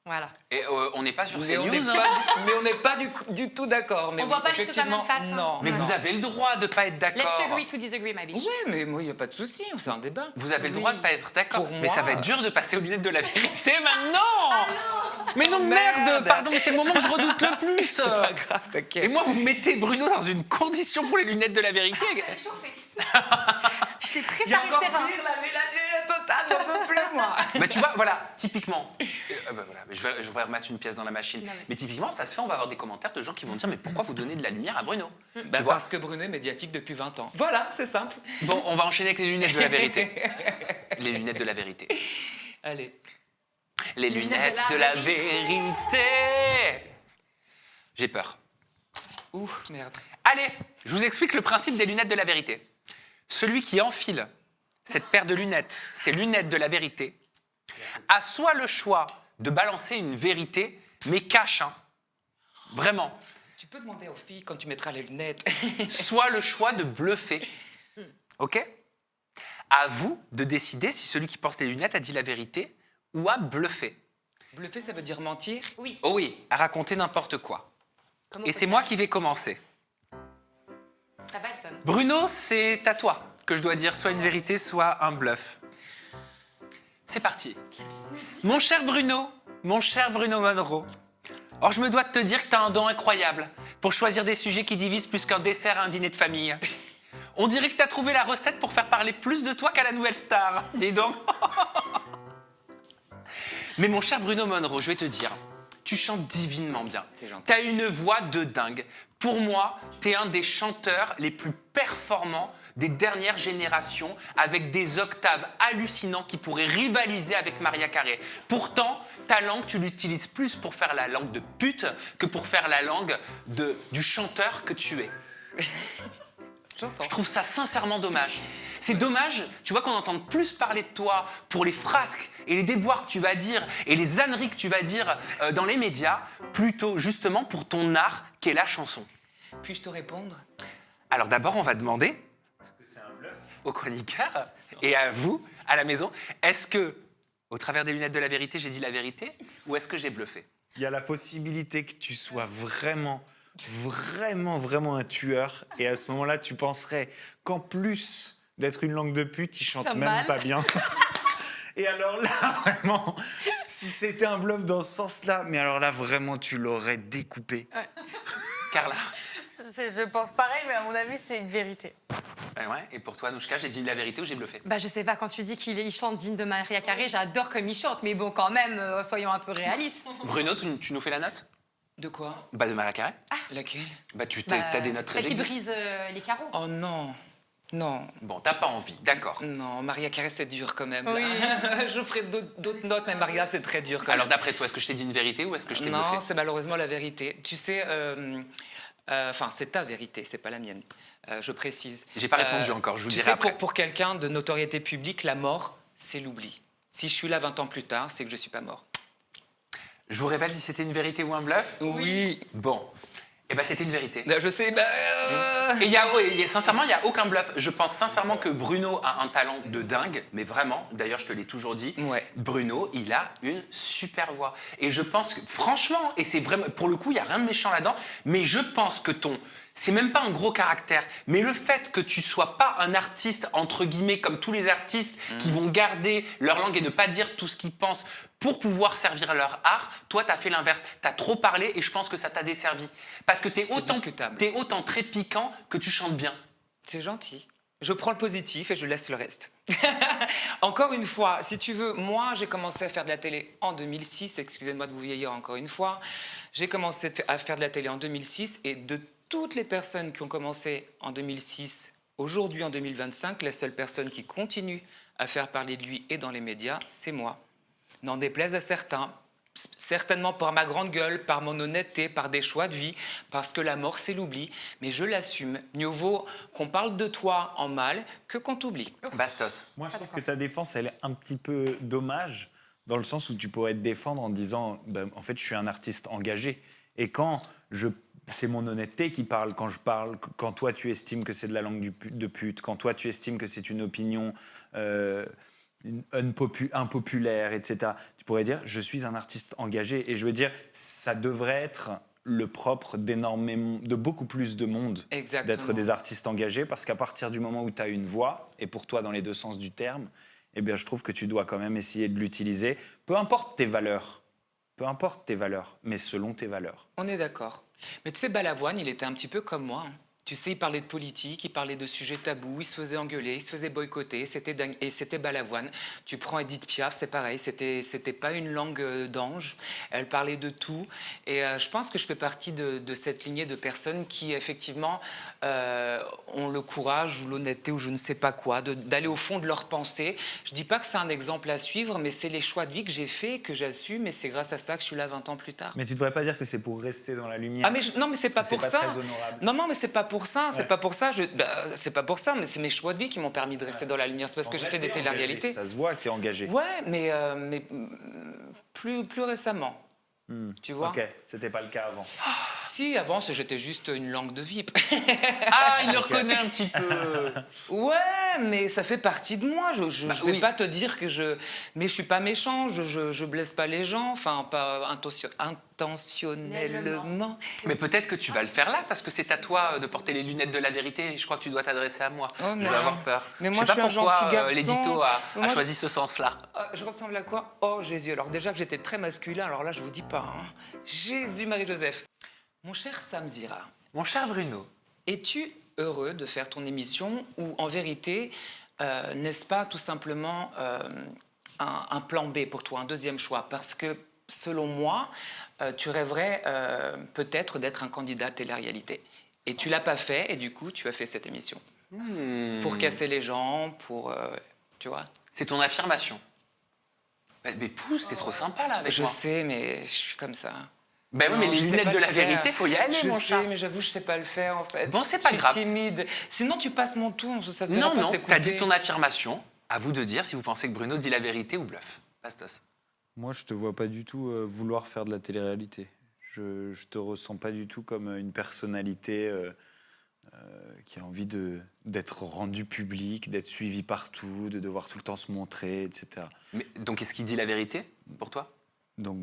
Voilà. Et on n'est pas sur Mais on n'est CNews. pas du tout d'accord. Mais On voit pas les choses de la même effectivement, façon. Non. Mais non. vous avez le droit de pas être Let's d'accord. agree to disagree, my bitch. Oui, mais moi, il n'y a pas de souci, c'est un débat. Vous avez le droit de pas être d'accord. Pour Mais moi- ça va être dur de passer aux lunettes de la vérité maintenant. Mais non, Merde. merde. Pardon, mais c'est le moment que je redoute le plus. C'est pas grave, t'inquiète. Et moi, vous mettez Bruno dans une condition pour les lunettes de la vérité. Je t'ai Il y a préparé le encore terrain. pire, là, j'ai la totale, j'en peux plus, moi. Mais tu vois, voilà, typiquement. Voilà, mais je vais remettre une pièce dans la machine. Non, mais typiquement, ça se fait, on va avoir des commentaires de gens qui vont dire mais pourquoi vous donnez de la lumière à Bruno Bah, Tu vois. parce que Bruno est médiatique depuis 20 ans. Voilà, c'est simple. Bon, on va enchaîner avec les lunettes de la vérité. Les lunettes de la vérité. Allez. Les lunettes de la vérité. J'ai peur. Ouh, merde. Allez, je vous explique le principe des lunettes de la vérité. Celui qui enfile cette paire de lunettes, ces lunettes de la vérité, a soit le choix de balancer une vérité, mais cache, hein, vraiment, Tu peux demander aux filles quand tu mettras les lunettes. soit le choix de bluffer. OK? À vous de décider si celui qui porte les lunettes a dit la vérité ou a bluffé. Bluffer, ça veut dire mentir. Oui. Oh oui, à raconter n'importe quoi. Comment Et faut c'est faire moi qui vais commencer. Ça va, Elton. Bruno, c'est à toi que je dois dire soit une vérité, soit un bluff. C'est parti. Mon cher Bruno Monroe. Or, je me dois de te dire que t'as un don incroyable pour choisir des sujets qui divisent plus qu'un dessert à un dîner de famille. On dirait que t'as trouvé la recette pour faire parler plus de toi qu'à la Nouvelle Star. Dis donc. Mais mon cher Bruno Monroe, je vais te dire, tu chantes divinement bien. C'est gentil. T'as une voix de dingue. Pour moi, t'es un des chanteurs les plus performants des dernières générations, avec des octaves hallucinants qui pourraient rivaliser avec Maria Carey. Pourtant, ta langue, tu l'utilises plus pour faire la langue de pute que pour faire la langue du chanteur que tu es. J'entends. Je trouve ça sincèrement dommage. C'est dommage, tu vois, qu'on entende plus parler de toi pour les frasques et les déboires que tu vas dire et les âneries que tu vas dire dans les médias, plutôt justement pour ton art qu'est la chanson. Puis-je te répondre? Alors d'abord, on va demander aux chroniqueurs et à vous, à la maison, est-ce que, au travers des lunettes de la vérité, j'ai dit la vérité ou est-ce que j'ai bluffé? Il y a la possibilité que tu sois vraiment un tueur. Et à ce moment-là, tu penserais qu'en plus d'être une langue de pute, il chante Ça même mal. pas bien. Et alors là, vraiment, si c'était un bluff dans ce sens-là, mais alors là, vraiment, tu l'aurais découpé. Carla? Je pense pareil, mais à mon avis, c'est une vérité. Ouais. Et pour toi, Anouchka, j'ai dit la vérité ou j'ai bluffé? Bah, je sais pas, quand tu dis qu'il chante digne de Maria Carré, j'adore comme il chante, mais bon, quand même, soyons un peu réalistes. Bruno, tu nous fais la note? De quoi? Bah de Maria Carré. Laquelle? Bah Bah, t'as des notes très celle qui aiguës. brise les carreaux. Oh non. Non. Bon, t'as pas envie, d'accord. Non, Maria Carré, c'est dur quand même. Oui. Je ferai d'autres notes, mais Maria, c'est très dur quand Alors même. d'après toi, est-ce que je t'ai dit une vérité ou est-ce que je t'ai Non, bluffé? c'est malheureusement la vérité. Tu sais, enfin, c'est ta vérité, c'est pas la mienne. Je précise. J'ai pas répondu encore, je vous tu dirai sais, après. pour quelqu'un de notoriété publique, la mort, c'est l'oubli. Si je suis là 20 ans plus tard, c'est que je suis pas mort. Je vous révèle si c'était une vérité ou un bluff? Oui. Bon. Eh ben c'était une vérité. Je sais, Et sincèrement, il n'y a aucun bluff. Je pense sincèrement que Bruno a un talent de dingue, mais vraiment, d'ailleurs, je te l'ai toujours dit, Ouais. Bruno, il a une super voix. Et je pense que, franchement, et c'est vraiment, pour le coup, il n'y a rien de méchant là-dedans, mais je pense que c'est même pas un gros caractère, mais le fait que tu sois pas un artiste, entre guillemets, comme tous les artistes qui vont garder leur langue et ne pas dire tout ce qu'ils pensent pour pouvoir servir leur art, toi, tu as fait l'inverse. Tu as trop parlé et je pense que ça t'a desservi. Parce que tu es discutable. autant très piquant que tu chantes bien. C'est gentil. Je prends le positif et je laisse le reste. Encore une fois, si tu veux, moi, j'ai commencé à faire de la télé en 2006. Excusez-moi de vous vieillir encore une fois. J'ai commencé à faire de la télé en 2006 et de toutes les personnes qui ont commencé en 2006, aujourd'hui en 2025, la seule personne qui continue à faire parler de lui et dans les médias, c'est moi. N'en déplaise à certains, certainement par ma grande gueule, par mon honnêteté, par des choix de vie, parce que la mort, c'est l'oubli. Mais je l'assume. Mieux vaut qu'on parle de toi en mal que qu'on t'oublie. Bastos. Moi, je trouve que ta défense, elle est un petit peu dommage, dans le sens où tu pourrais te défendre en disant en fait, je suis un artiste engagé. Et c'est mon honnêteté qui parle quand je parle, quand toi, tu estimes que c'est de la langue de pute, quand toi, tu estimes que c'est une opinion impopulaire, etc. Tu pourrais dire je suis un artiste engagé. Et je veux dire, ça devrait être le propre de beaucoup plus de monde Exactement. d'être des artistes engagés, parce qu'à partir du moment où tu as une voix, et pour toi dans les deux sens du terme, eh bien, je trouve que tu dois quand même essayer de l'utiliser, peu importe tes valeurs, mais selon tes valeurs. On est d'accord. Mais tu sais, Balavoine, il était un petit peu comme moi. Tu sais, il parlait de politique, il parlait de sujets tabous, il se faisait engueuler, il se faisait boycotter, c'était dingue. Et c'était Balavoine. Tu prends Edith Piaf, c'est pareil, c'était pas une langue d'ange, elle parlait de tout. Et je pense que je fais partie de cette lignée de personnes qui, effectivement, ont le courage ou l'honnêteté ou je ne sais pas quoi, d'aller au fond de leurs pensées. Je dis pas que c'est un exemple à suivre, mais c'est les choix de vie que j'ai faits, que j'assume, et c'est grâce à ça que je suis là 20 ans plus tard. Mais tu devrais pas dire que c'est pour rester dans la lumière. Ah mais non, mais c'est pas pour ça. C'est pas très honorable. Non, mais c'est pas pour ça. C'est Ouais. pas pour ça. C'est pas pour ça. Mais c'est mes choix de vie qui m'ont permis de rester dans la lumière. C'est parce que j'ai fait des télé-réalités. Ça se voit que tu es engagé. Ouais, mais plus récemment. Tu vois. Ok, c'était pas le cas avant. Si avant j'étais juste une langue de VIP. Ah, il le reconnaît un petit peu. Ouais, mais ça fait partie de moi. Je vais oui. pas te dire que mais je suis pas méchant. Je blesse pas les gens. Enfin, pas intentionnellement. Mais peut-être que tu vas le faire là, parce que c'est à toi de porter les lunettes de la vérité. Et je crois que tu dois t'adresser à moi. Oh, je mais- vais avoir peur. mais moi, je sais je pas suis un pourquoi gentil garçon. l'édito a Moi, choisi ce sens-là. Je ressemble à quoi? Oh Jésus, alors déjà que j'étais très masculin, alors là je vous dis pas. Hein. Jésus Marie-Joseph. Mon cher Sam Zira, Mon cher Bruno, es-tu heureux de faire ton émission ou en vérité, n'est-ce pas tout simplement un plan B pour toi, un deuxième choix? Parce que selon moi, tu rêverais peut-être d'être un candidat à télé-réalité. Et tu l'as pas fait et du coup tu as fait cette émission. Pour casser les gens, tu vois. c'est ton affirmation. Mais pousse, t'es trop sympa là avec Je moi. sais, mais je suis comme ça. Ben oui, mais Non, les je sais lunettes pas de le la faire. vérité, faut y aller, Je mon sais, chat. mais j'avoue, je sais pas le faire en fait. Bon, c'est pas grave. Je suis timide. Sinon, tu passes mon tour, ça se verra Non, pas non, s'écouter. t'as dit ton affirmation. À vous de dire si vous pensez que Bruno dit la vérité ou bluffe. Bastos. Moi, je te vois pas du tout vouloir faire de la télé-réalité. Je te ressens pas du tout comme une personnalité qui a envie d'être rendue publique, d'être suivie partout, de devoir tout le temps se montrer, etc. Mais, donc, est-ce qu'il dit la vérité pour toi? Donc,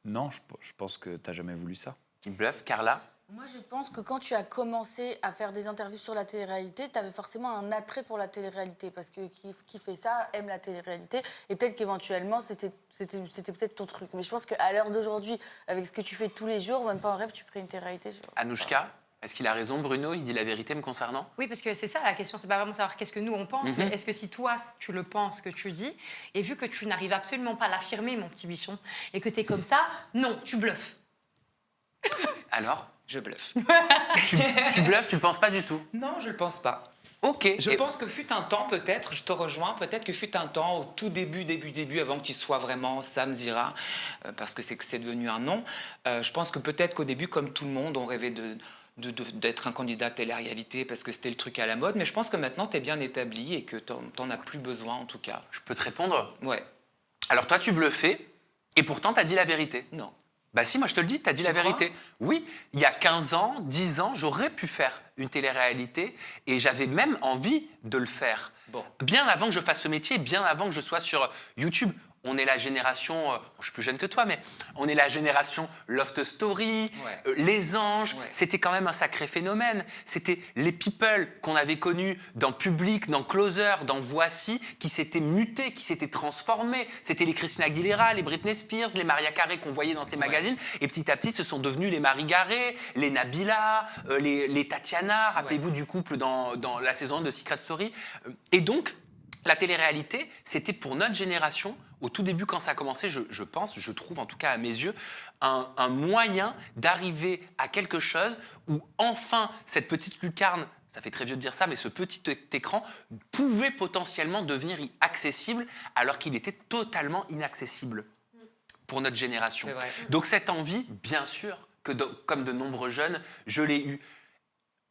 non, je pense que tu n'as jamais voulu ça. Il bluffe. Carla? Moi, je pense que quand tu as commencé à faire des interviews sur la télé-réalité, tu avais forcément un attrait pour la télé-réalité parce que qui fait ça aime la télé-réalité et peut-être qu'éventuellement, c'était peut-être ton truc. Mais je pense qu'à l'heure d'aujourd'hui, avec ce que tu fais tous les jours, même pas en rêve, tu ferais une télé-réalité. Anouchka? Est-ce qu'il a raison, Bruno? Il dit la vérité me concernant? Oui, parce que c'est ça la question, c'est pas vraiment savoir qu'est-ce que nous on pense, mais est-ce que si toi tu le penses, que tu dis, et vu que tu n'arrives absolument pas à l'affirmer, mon petit bichon, et que tu es comme ça, non, tu bluffes. Alors? Je bluffe. Tu bluffes, tu le penses pas du tout? Non, je le pense pas. Ok. Je pense que fut un temps, peut-être, je te rejoins, peut-être que fut un temps, au tout début, avant que tu sois vraiment Sam Zira, parce que c'est devenu un nom, je pense que peut-être qu'au début, comme tout le monde, on rêvait d'être un candidat à télé-réalité parce que c'était le truc à la mode, mais je pense que maintenant, tu es bien établi et que t'en as plus besoin, en tout cas. Je peux te répondre? Ouais. Alors toi, tu bluffais, et pourtant, tu as dit la vérité. Non. Bah si, moi je te le dis, tu as dit la vérité. Oui, il y a 15 ans, 10 ans, j'aurais pu faire une télé-réalité et j'avais même envie de le faire. Bon. Bien avant que je fasse ce métier, bien avant que je sois sur YouTube. On est la génération, je suis plus jeune que toi, mais on est la génération Loft Story, Ouais. Les Anges. Ouais. C'était quand même un sacré phénomène. C'était les people qu'on avait connus dans Public, dans Closer, dans Voici, qui s'étaient mutés, qui s'étaient transformés. C'était les Christina Aguilera, les Britney Spears, les Mariah Carey qu'on voyait dans ces magazines. Et petit à petit, ce sont devenus les Marie Garé, les Nabila, les Tatiana. Rappelez-vous du couple dans la saison 1 de Secret Story. Et donc, la télé-réalité, c'était pour notre génération, au tout début quand ça a commencé, je trouve en tout cas à mes yeux, un moyen d'arriver à quelque chose où enfin cette petite lucarne, ça fait très vieux de dire ça, mais ce petit écran pouvait potentiellement devenir accessible alors qu'il était totalement inaccessible pour notre génération. C'est vrai. Donc cette envie, bien sûr, que comme de nombreux jeunes, je l'ai eue.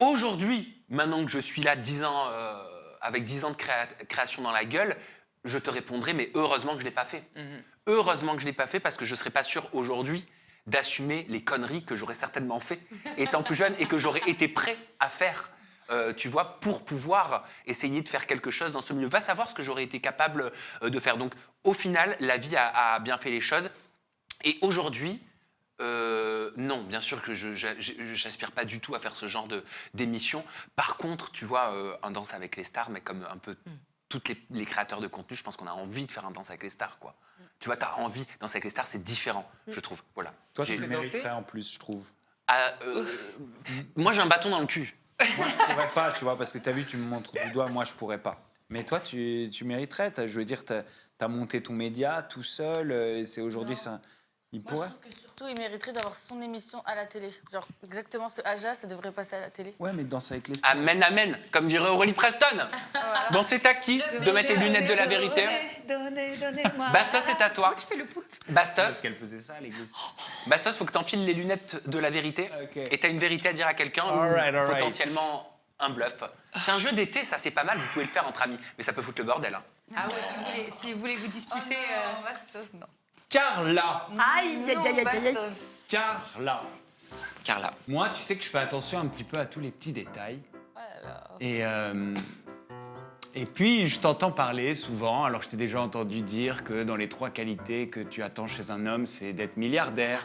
Aujourd'hui, maintenant que je suis là 10 ans... avec 10 ans de création dans la gueule, je te répondrai, mais heureusement que je ne l'ai pas fait. Heureusement que je ne l'ai pas fait parce que je ne serais pas sûr aujourd'hui d'assumer les conneries que j'aurais certainement fait étant plus jeune et que j'aurais été prêt à faire, tu vois, pour pouvoir essayer de faire quelque chose dans ce milieu. Va savoir ce que j'aurais été capable de faire. Donc, au final, la vie a bien fait les choses. Et aujourd'hui... non, bien sûr que je n'aspire pas du tout à faire ce genre d'émission. Par contre, tu vois, un Danse avec les stars, mais comme un peu tous les créateurs de contenu, je pense qu'on a envie de faire un Danse avec les stars, quoi. Tu vois, tu as envie, Danse avec les stars, c'est différent, je trouve. Voilà. Toi, tu J'ai- le mériterais en plus, je trouve. Moi, j'ai un bâton dans le cul. Moi, je pourrais pas, tu vois, parce que tu as vu, tu me montres du doigt, moi, je pourrais pas. Mais toi, tu mériterais. Je veux dire, tu as monté ton média tout seul. C'est aujourd'hui, ça. Il Moi, pourrait. je trouve que surtout, il mériterait d'avoir son émission à la télé. Genre, exactement ce Aja, ça devrait passer à la télé. Ouais, mais danse avec les stars. Amen, amen, comme dirait Aurélie Preston. Voilà. Bon, c'est à qui de mettre les lunettes de la vérité? Donnez-moi. Bastos, c'est à toi. Tu fais le poulpe. Parce Bastos, qu'elle faisait ça à l'église. Bastos, faut que tu enfiles les lunettes de la vérité. Ok. Et tu as une vérité à dire à quelqu'un ou All right. potentiellement un bluff. C'est un jeu d'été, ça c'est pas mal, vous pouvez le faire entre amis. Mais ça peut foutre le bordel. Hein. Ah ouais, si vous voulez vous disputer. Bastos, non. Carla. Aïe, aïe, aïe, aïe, aïe. Carla. Carla. Moi, tu sais que je fais attention un petit peu à tous les petits détails. Et puis, je t'entends parler souvent. Alors, je t'ai déjà entendu dire que dans les 3 qualités que tu attends chez un homme, c'est d'être milliardaire.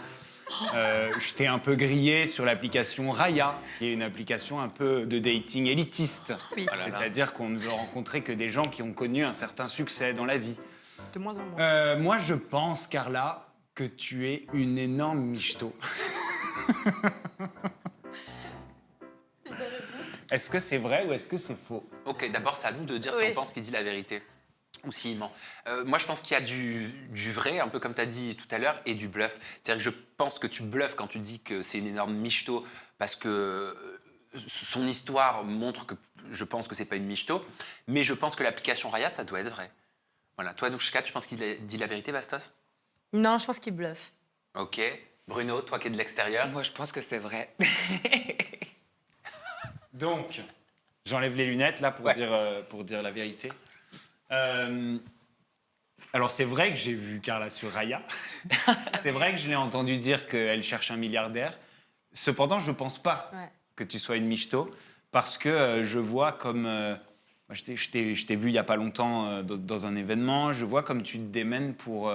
Je t'ai un peu grillé sur l'application Raya, qui est une application un peu de dating élitiste. Oui. C'est-à-dire qu'on ne veut rencontrer que des gens qui ont connu un certain succès dans la vie. De moins en moins. Moi, je pense, Carla, que tu es une énorme michto. Est-ce que c'est vrai ou est-ce que c'est faux? Ok, d'abord c'est à nous de dire si Oui. on pense qu'il dit la vérité ou s'il ment. Moi je pense qu'il y a du vrai, un peu comme tu as dit tout à l'heure, et du bluff. C'est-à-dire que je pense que tu bluffes quand tu dis que c'est une énorme michto parce que son histoire montre que je pense que c'est pas une michto, mais je pense que l'application Raya, ça doit être vrai. Voilà. Toi, Nouchka, tu penses qu'il dit la vérité, Bastos? Non, je pense qu'il bluffe. Ok. Bruno, toi qui es de l'extérieur. Moi, je pense que c'est vrai. Donc, j'enlève les lunettes là pour, Ouais. dire la vérité. Alors, c'est vrai que j'ai vu Carla sur Raya. C'est vrai que je l'ai entendu dire qu'elle cherche un milliardaire. Cependant, je ne pense pas que tu sois une michto, parce que je vois comme... je t'ai vu il n'y a pas longtemps dans un événement. Je vois comme tu te démènes pour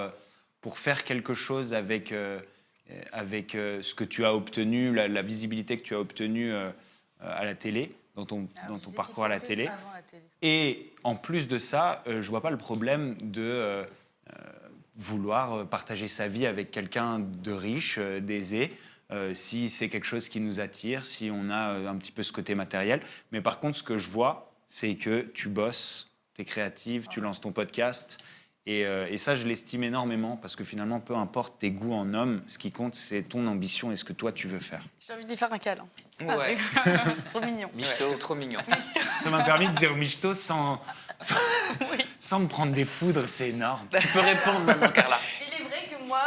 faire quelque chose avec ce que tu as obtenu, la visibilité que tu as obtenue à la télé, dans ton parcours à la télé. Et en plus de ça, je ne vois pas le problème de vouloir partager sa vie avec quelqu'un de riche, d'aisé, si c'est quelque chose qui nous attire, si on a un petit peu ce côté matériel. Mais par contre, ce que je vois, c'est que tu bosses, tu es créative, tu lances ton podcast. Et ça, je l'estime énormément parce que finalement, peu importe tes goûts en homme, ce qui compte, c'est ton ambition et ce que toi, tu veux faire. J'ai envie d'y faire un câlin. Ouais. Trop mignon. C'est trop mignon. Ça m'a permis de dire michto sans me prendre des foudres, c'est énorme. Tu peux répondre maintenant, Carla. Il est vrai que moi,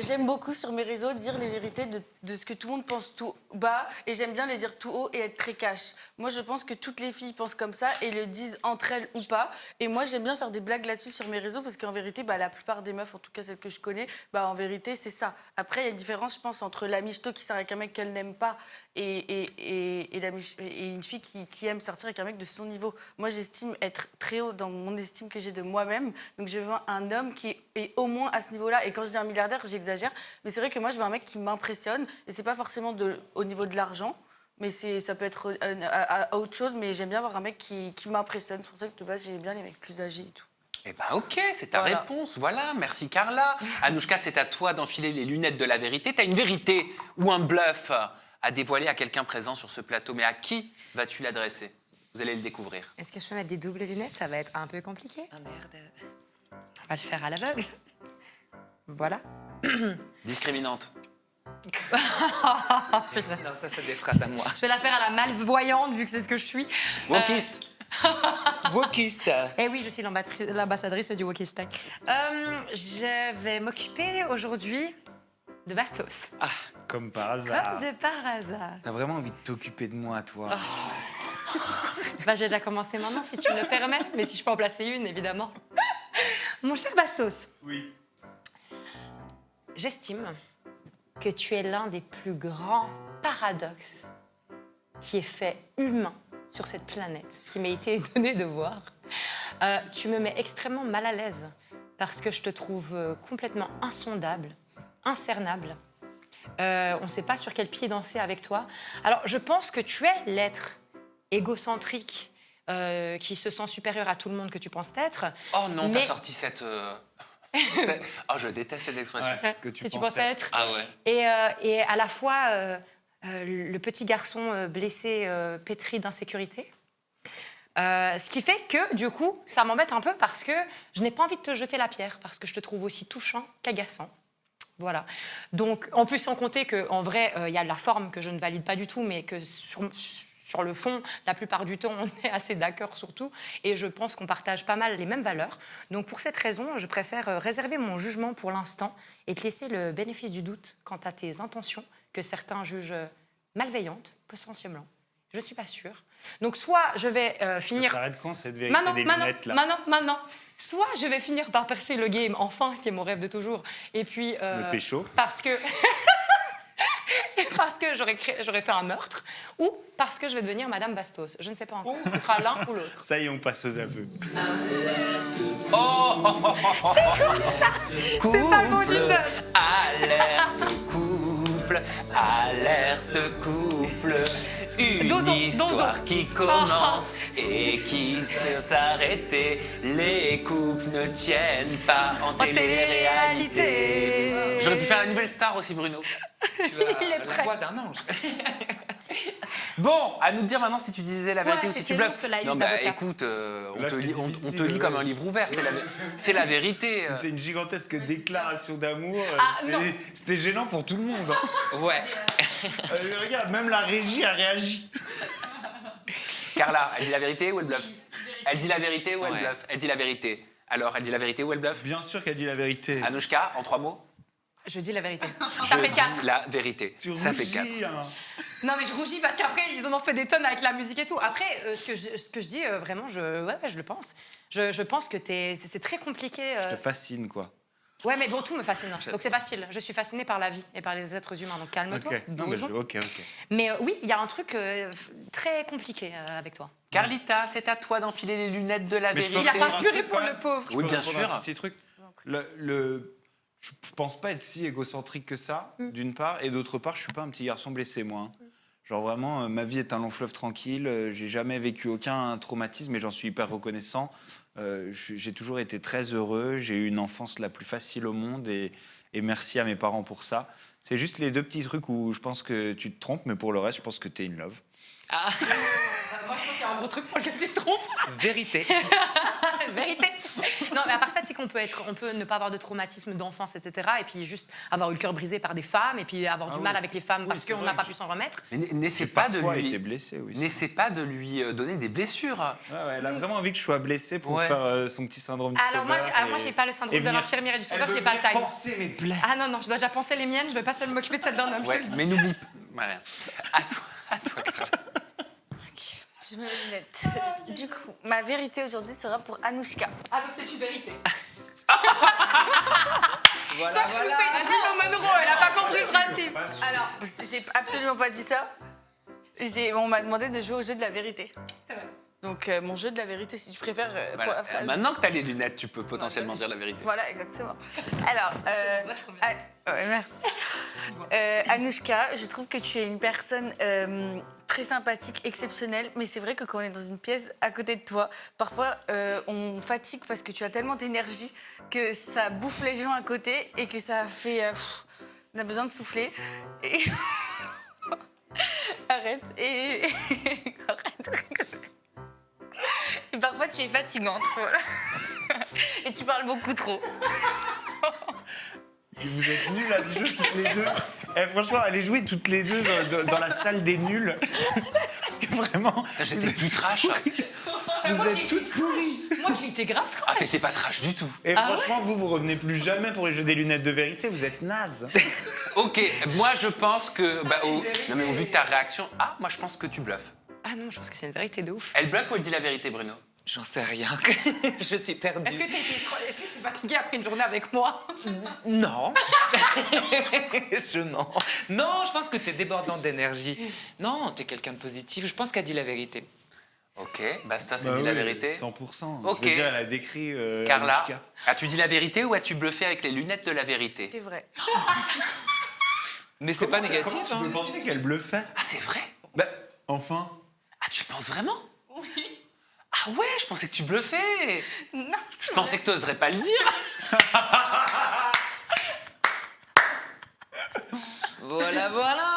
j'aime beaucoup sur mes réseaux dire les vérités de ce que tout le monde pense tout bas et j'aime bien les dire tout haut et être très cash. Moi, je pense que toutes les filles pensent comme ça et le disent entre elles ou pas. Et moi, j'aime bien faire des blagues là-dessus sur mes réseaux parce qu'en vérité, la plupart des meufs, en tout cas celles que je connais, en vérité, c'est ça. Après, il y a une différence, je pense, entre la michto qui sort avec un mec qu'elle n'aime pas et une fille qui aime sortir avec un mec de son niveau. Moi, j'estime être très haut dans mon estime que j'ai de moi-même. Donc, je veux un homme qui est au moins à ce niveau-là. Et quand je dis un milliardaire, j'exagère. Mais c'est vrai que moi, je veux un mec qui m'impressionne. Et c'est pas forcément au niveau de l'argent. Mais ça peut être à autre chose. Mais j'aime bien avoir un mec qui m'impressionne. C'est pour ça que de base, j'aime bien les mecs plus âgés et tout. Eh ben ok, c'est ta réponse. Voilà, merci Carla. Anouchka, c'est à toi d'enfiler les lunettes de la vérité. T'as une vérité ou un bluff à dévoiler à quelqu'un présent sur ce plateau. Mais à qui vas-tu l'adresser? Vous allez le découvrir. Est-ce que je peux mettre des doubles lunettes? Ça va être un peu compliqué. Ah merde. On va le faire à l'aveugle. Voilà. Discriminante. Non, ça c'est des phrases à moi. Je vais la faire à la malvoyante, vu que c'est ce que je suis. Wokiste. Wokiste. Eh oui, je suis l'ambassadrice du Wokistan. Je vais m'occuper aujourd'hui de Bastos. Comme par hasard. Comme de par hasard. T'as vraiment envie de t'occuper de moi, toi. J'ai déjà commencé maintenant, si tu me le permets. Mais si je peux en placer une, évidemment. Mon cher Bastos. Oui. J'estime que tu es l'un des plus grands paradoxes qui est fait humain sur cette planète, qui m'a été donné de voir. Tu me mets extrêmement mal à l'aise parce que je te trouve complètement insondable, incernable. On ne sait pas sur quel pied danser avec toi. Alors, je pense que tu es l'être égocentrique qui se sent supérieur à tout le monde que tu penses être. Oh non, mais... t'as sorti cette... Oh, je déteste cette expression. Que tu penses être. Ah ouais. Et à la fois, le petit garçon blessé, pétri d'insécurité. Ce qui fait que, du coup, ça m'embête un peu parce que je n'ai pas envie de te jeter la pierre, parce que je te trouve aussi touchant qu'agaçant. Voilà. Donc, en plus, sans compter qu'en vrai, il y a la forme que je ne valide pas du tout, mais que sur le fond, la plupart du temps, on est assez d'accord sur tout. Et je pense qu'on partage pas mal les mêmes valeurs. Donc, pour cette raison, je préfère réserver mon jugement pour l'instant et te laisser le bénéfice du doute quant à tes intentions, que certains jugent malveillantes, potentiellement. Je ne suis pas sûre. Donc, soit je vais finir... Ça s'arrête quand, cette vérité des lunettes, là? Maintenant. Soit je vais finir par percer le game, enfin, qui est mon rêve de toujours. Et puis... Le pécho. Parce que j'aurais fait un meurtre, ou parce que je vais devenir Madame Bastos. Je ne sais pas encore. Ce sera l'un ou l'autre. Ça y est, on passe aux aveux. C'est pas le mot du deuil. Alerte couple, une histoire qui commence et qui sait s'arrêter. Les couples ne tiennent pas en télé-réalité. J'aurais pu faire la nouvelle star aussi, Bruno. Il est La prêt. voix d'un ange. Bon, à nous de dire maintenant si tu disais la vérité ou si tu c'était long, bluffes. ce live Non, d'avocat. Écoute, on Là, te c'est lit difficile, comme ouais. un livre ouvert. C'est la vérité. C'était une gigantesque déclaration d'amour. non. C'était gênant pour tout le monde. Hein. Ouais. Regarde, même la régie a réagi. Carla, elle dit la vérité ou elle bluffe? Elle dit la vérité ou elle Ouais. bluffe? Elle dit la vérité. Alors, elle dit la vérité ou elle bluffe? Bien sûr qu'elle dit la vérité. Anouchka, en 3 mots? Je dis la vérité. Ça fait 4. La vérité. Ça fait 4. Non, mais je rougis parce qu'après, ils en ont fait des tonnes avec la musique et tout. Après, ce que je dis, vraiment, je le pense. Je pense que c'est très compliqué. Je te fascine, quoi. Ouais, mais bon, tout me fascine. Donc c'est facile. Je suis fascinée par la vie et par les êtres humains. Donc calme-toi. Ok. Non, mais ok. Mais oui, il y a un truc très compliqué avec toi. Carlita, c'est à toi d'enfiler les lunettes de la Mais je vérité. Il a pas pu répondre, le pauvre. Oui, bien Je peux répondre sûr. un petit truc. Je pense pas être si égocentrique que ça, d'une part, et d'autre part, je suis pas un petit garçon blessé, moi. Genre vraiment, ma vie est un long fleuve tranquille. J'ai jamais vécu aucun traumatisme, et j'en suis hyper reconnaissant. J'ai toujours été très heureux. J'ai eu une enfance la plus facile au monde, et merci à mes parents pour ça. C'est juste les deux petits trucs où je pense que tu te trompes, mais pour le reste, je pense que t'es in love. Ah. Moi, je pense qu'il y a un gros truc pour lequel tu te trompes. Vérité. Vérité. Non, mais à part ça, c'est qu'on peut ne pas avoir de traumatisme d'enfance, etc. Et puis juste avoir eu le cœur brisé par des femmes, et puis avoir du mal avec les femmes parce c'est qu'on vrai n'a pas que pu s'en remettre. Mais n'essaie J'ai pas de parfois lui... été blessé, oui. N'essaie pas de lui donner des blessures. Ouais, elle a vraiment envie que je sois blessé pour Ouais. faire son petit syndrome du Alors moi, sauveur. moi, j'ai pas le syndrome de venir- l'infirmière et du sauveur, Elle j'ai veut pas le venir time. penser mes plaies. Ah non, je dois déjà penser les miennes, je vais pas seule m'occuper de celle d'un homme, je te Ouais, le dis. mais n'oublie pas. Voilà. À toi, Carla. Je mets mes lunettes. Du coup, ma vérité aujourd'hui sera pour Anouchka. Ah, donc c'est une vérité. Voilà, Toi, tu nous fais une Dylan Monroe, elle a pas compris le principe. Alors, j'ai absolument pas dit ça. On m'a demandé de jouer au jeu de la vérité. C'est vrai. Donc, mon jeu de la vérité, si tu préfères, pour Voilà. la phrase. Maintenant que tu as les lunettes, tu peux potentiellement dire la vérité. Voilà, exactement. Alors, ouais, merci. Anouchka, je trouve que tu es une personne très sympathique, exceptionnelle, mais c'est vrai que quand on est dans une pièce à côté de toi, parfois on fatigue parce que tu as tellement d'énergie que ça bouffe les gens à côté et que ça fait... on a besoin de souffler. Et... Arrête. Arrête. Et parfois tu es fatigante, voilà. Et tu parles beaucoup trop. Vous êtes nuls à ce jeu toutes les deux. Franchement, allez jouer toutes les deux dans la salle des nuls. Parce que vraiment, J'étais plus trash. vous êtes toutes pourries. Moi, j'ai été grave Ah, trash. t'étais pas trash du tout. Et franchement, vous revenez plus jamais pour les jeux des lunettes de vérité. Vous êtes nazes. Ok, moi je pense que. Non, mais au vu de ta réaction. Ah, moi je pense que tu bluffes. Ah non, je pense que c'est une vérité de ouf. Elle bluffe ou elle dit la vérité, Bruno? J'en sais rien. Je suis perdue. Est-ce que t'es fatiguée après une journée avec moi? Non. Non. Non, je pense que t'es débordante d'énergie. Non, t'es quelqu'un de positif. Je pense qu'elle dit la vérité. Ok, Basta, c'est dit la vérité. 100%. Ok. Je veux dire, elle a décrit Carla, Anouchka. as-tu dit la vérité ou as-tu bluffé avec les lunettes de la vérité? C'est vrai. Mais c'est pas négatif. Comment tu hein. peux penser qu'elle bluffait? Ah, c'est vrai? Bah, enfin. Ah, tu penses vraiment? Oui. Ah ouais, je pensais que tu bluffais. Non, Je pensais que tu n'oserais pas le dire. Voilà, voilà.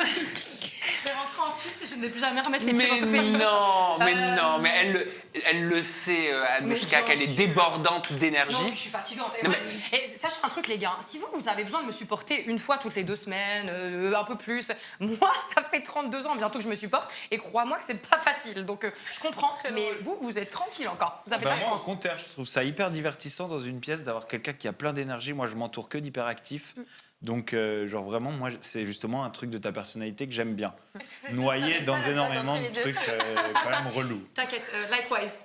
Je vais rentrer en Suisse et je ne vais plus jamais remettre les pieds dans Mais ce pays. non, mais elle le sait, Anouchka, Mais qu'elle est j'en- débordante Non, d'énergie. je suis fatigante. Non, Et sachez un truc, les gars, si vous avez besoin de me supporter une fois toutes les 2 semaines, un peu plus, moi, ça fait 32 ans bientôt que je me supporte, et crois-moi que c'est pas facile. Donc, je comprends, mais vous êtes tranquille encore. Vous avez Bah, de la moi, au chance. contraire, je trouve ça hyper divertissant dans une pièce d'avoir quelqu'un qui a plein d'énergie. Moi, je m'entoure que d'hyperactifs. Donc, genre vraiment, moi, c'est justement un truc de ta personnalité que j'aime bien. Noyé dans énormément de entre les deux. trucs quand même relous. T'inquiète, likewise.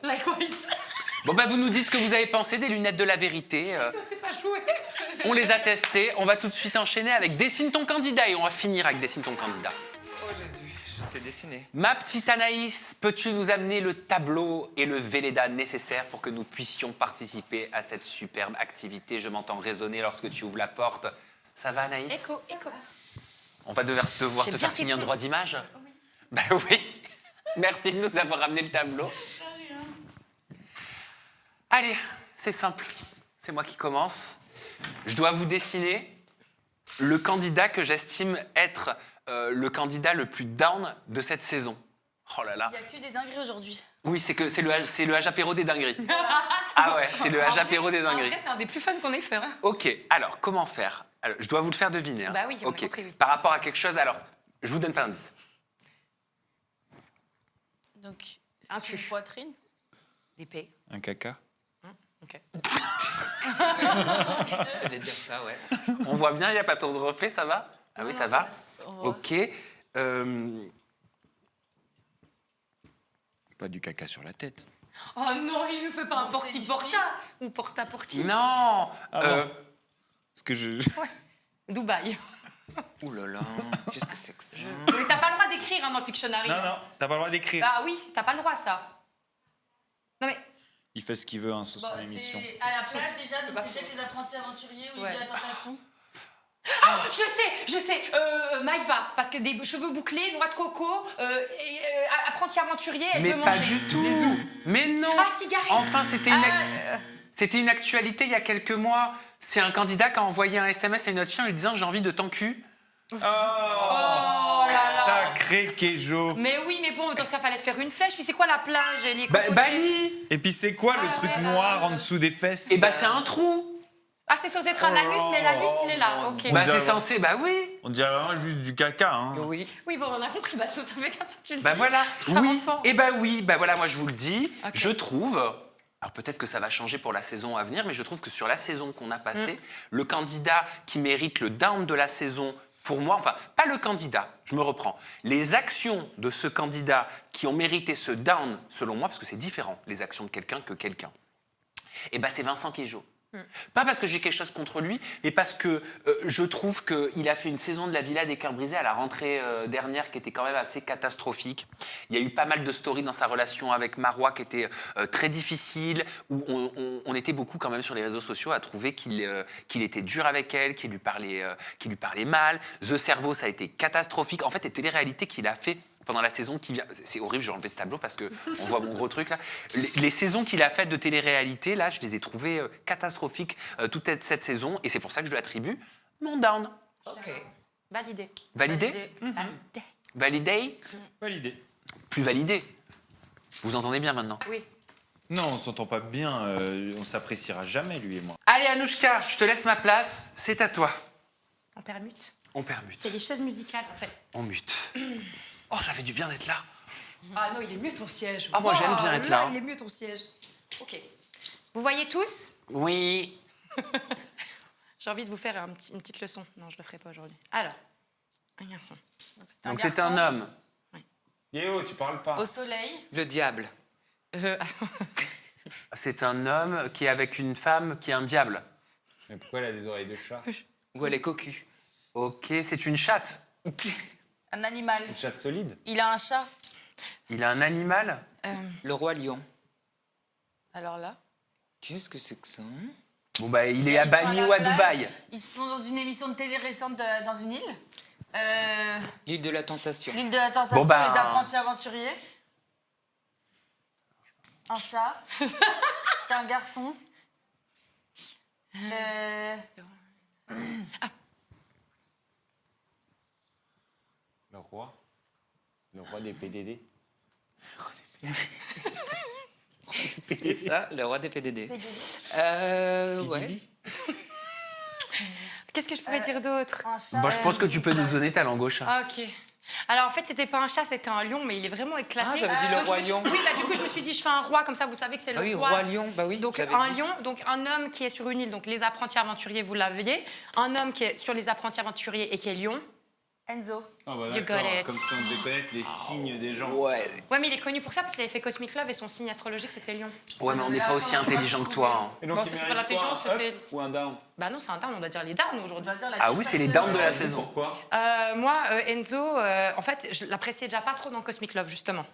Bon, bah, vous nous dites ce que vous avez pensé des lunettes de la vérité. Ça, c'est pas joué. On les a testées. On va tout de suite enchaîner avec Dessine ton candidat et on va finir avec Dessine ton candidat. Oh Jésus, je sais dessiner. Ma petite Anaïs, peux-tu nous amener le tableau et le Velleda nécessaires pour que nous puissions participer à cette superbe activité? Je m'entends résonner lorsque tu ouvres la porte. Ça va, Anaïs? Écho. On va devoir J'ai te bien faire signer un fait. droit d'image? Oui. Ben oui. Merci de nous avoir amené le tableau. Allez, c'est simple. C'est moi qui commence. Je dois vous dessiner le candidat que j'estime être le candidat le plus down de cette saison. Oh là là. Il n'y a que des dingueries aujourd'hui. Oui, c'est le âge apéro des dingueries. Ah ouais, c'est le âge apéro des dingueries. Après, c'est un des plus fun qu'on ait fait. Hein. Ok, alors comment faire? Alors, je dois vous le faire deviner. Hein. Bah oui, on a Ok. compris, oui. Par rapport à quelque chose, alors, je vous donne pas d'indice. Donc, Un c'est une cul. poitrine. D'épée. Un caca. Ok. J'allais dire ça, ouais. On voit bien, il n'y a pas trop de reflets, ça va? Ah oui, ça va. Ok. Pas du caca sur la tête. Oh non, il ne fait pas un Donc, c'est du porti-porta ou porta-porti. Non. Ah bon. Parce que je... Dubaï. Ouh là là, qu'est-ce que c'est que ça? Mais t'as pas le droit d'écrire hein, dans le Pictionary. Non, non, t'as pas le droit d'écrire. Bah oui, t'as pas le droit à ça. Non mais, Il fait ce qu'il veut hein, sur son Bon, émission. c'est à la plage déjà, donc c'est peut-être les apprentis aventuriers ou Ouais. l'île de la tentation. ah, je sais, Maïva, parce que des cheveux bouclés, noix de coco, apprenti aventurier, elle Mais veut pas manger. du tout. Mais non. Ah, cigarette. Enfin, c'était une actualité il y a quelques mois. C'est un candidat qui a envoyé un SMS à une autre fille en lui disant j'ai envie de ton cul. Oh là là. Sacré Kejo. Mais oui, mais bon, dans ce cas, fallait faire une flèche. Puis c'est quoi la plage les cocotiers Bali. Et puis c'est quoi le Ah truc ouais, noir en dessous des fesses? Et bah c'est un trou. Ah, c'est censé être un anus, mais l'anus, il est là. Ok. Bah dirait- c'est censé. Bah oui. On dirait vraiment juste du caca. Hein. Oui. Oui, bon, on a compris. Bah, ça fait qu'un truc que tu le Bah dis. voilà. Ça Oui. rend fort. Et bah oui. Bah voilà, moi je vous le dis. Ok. Je trouve. Alors peut-être que ça va changer pour la saison à venir, mais je trouve que sur la saison qu'on a passée, le candidat qui mérite le down de la saison, pour moi, enfin, pas le candidat, je me reprends. Les actions de ce candidat qui ont mérité ce down, selon moi, parce que c'est différent, les actions de quelqu'un que quelqu'un, et ben c'est Vincent Queijo. Pas parce que j'ai quelque chose contre lui, mais parce que je trouve qu'il a fait une saison de la Villa des Cœurs Brisés à la rentrée dernière qui était quand même assez catastrophique. Il y a eu pas mal de stories dans sa relation avec Marois qui étaient très difficiles, où on était beaucoup quand même sur les réseaux sociaux à trouver qu'il était dur avec elle, qu'il lui parlait mal. The Cerveau, ça a été catastrophique. En fait, les téléréalités qu'il a fait pendant la saison qui vient, c'est horrible, j'ai enlevé ce tableau parce que on voit mon gros truc là. Les saisons qu'il a faites de télé-réalité, là, je les ai trouvées catastrophiques toute cette saison, et c'est pour ça que je lui attribue mon down. Ok. Validé. Validé. Validé. Validé. Validé. Plus validé. Vous entendez bien maintenant? Oui. Non, on s'entend pas bien. On s'appréciera jamais, lui et moi. Allez, Anouchka, je te laisse ma place. C'est à toi. On permute. On permute. C'est les chaises musicales, en fait. On mute. Oh, ça fait du bien d'être là. Ah non, il est mieux ton siège. Ah, moi, j'aime bien être là. Il est mieux ton siège. Ok. Vous voyez tous? Oui. J'ai envie de vous faire une petite leçon. Non, je le ferai pas aujourd'hui. Alors, un garçon. Donc c'est un homme. Yéo, tu parles pas. Au soleil. Le diable. C'est un homme qui est avec une femme qui est un diable. Mais pourquoi elle a des oreilles de chat? Ou elle est cocu. Ok, c'est une chatte. Un animal. Une chatte solide? Il a un chat. Il a un animal. Le roi lion. Alors là. Qu'est-ce que c'est que ça? Bon, bah, il est Ils à sont Bali la ou à plage. Dubaï. Ils sont dans une émission de télé récente dans une île. L'île de la tentation. L'île de la tentation, Bon, bah, les apprentis aventuriers. Un chat. C'est un garçon. Le roi? Le roi des PDD? C'est ça, le roi des PDD. Ouais. Qu'est-ce que je pourrais dire d'autre? Un chat. Bon, je pense que tu peux nous donner ta langue au chat. Ah, ok. Alors, en fait, c'était pas un chat, c'était un lion, mais il est vraiment éclaté. Ah, j'avais dit le Donc, roi je me suis- lion. Oui, bah du coup, je me suis dit, je fais un roi, comme ça, vous savez que c'est le Ah oui, roi. roi lion, bah oui. Donc, j'avais un dit. lion, donc un homme qui est sur une île, donc les apprentis aventuriers, vous l'aviez. Un homme qui est sur les apprentis aventuriers et qui est lion. Enzo. Ah bah You got it. Comme si on devait connaître les signes des gens. Ouais. Ouais, mais il est connu pour ça parce qu'il avait fait Cosmic Love et son signe astrologique, c'était lion. Ouais, mais on n'est pas aussi intelligent que toi. Hein. Et donc, Bon, il c'est mérite pas l'intelligence, quoi, un c'est- up ou un down? Bah non, c'est un down, on doit dire les downs On aujourd'hui. doit dire la Ah oui, c'est les downs de la personne. saison. Pourquoi? Moi, Enzo, en fait, je l'appréciais déjà pas trop dans Cosmic Love, justement.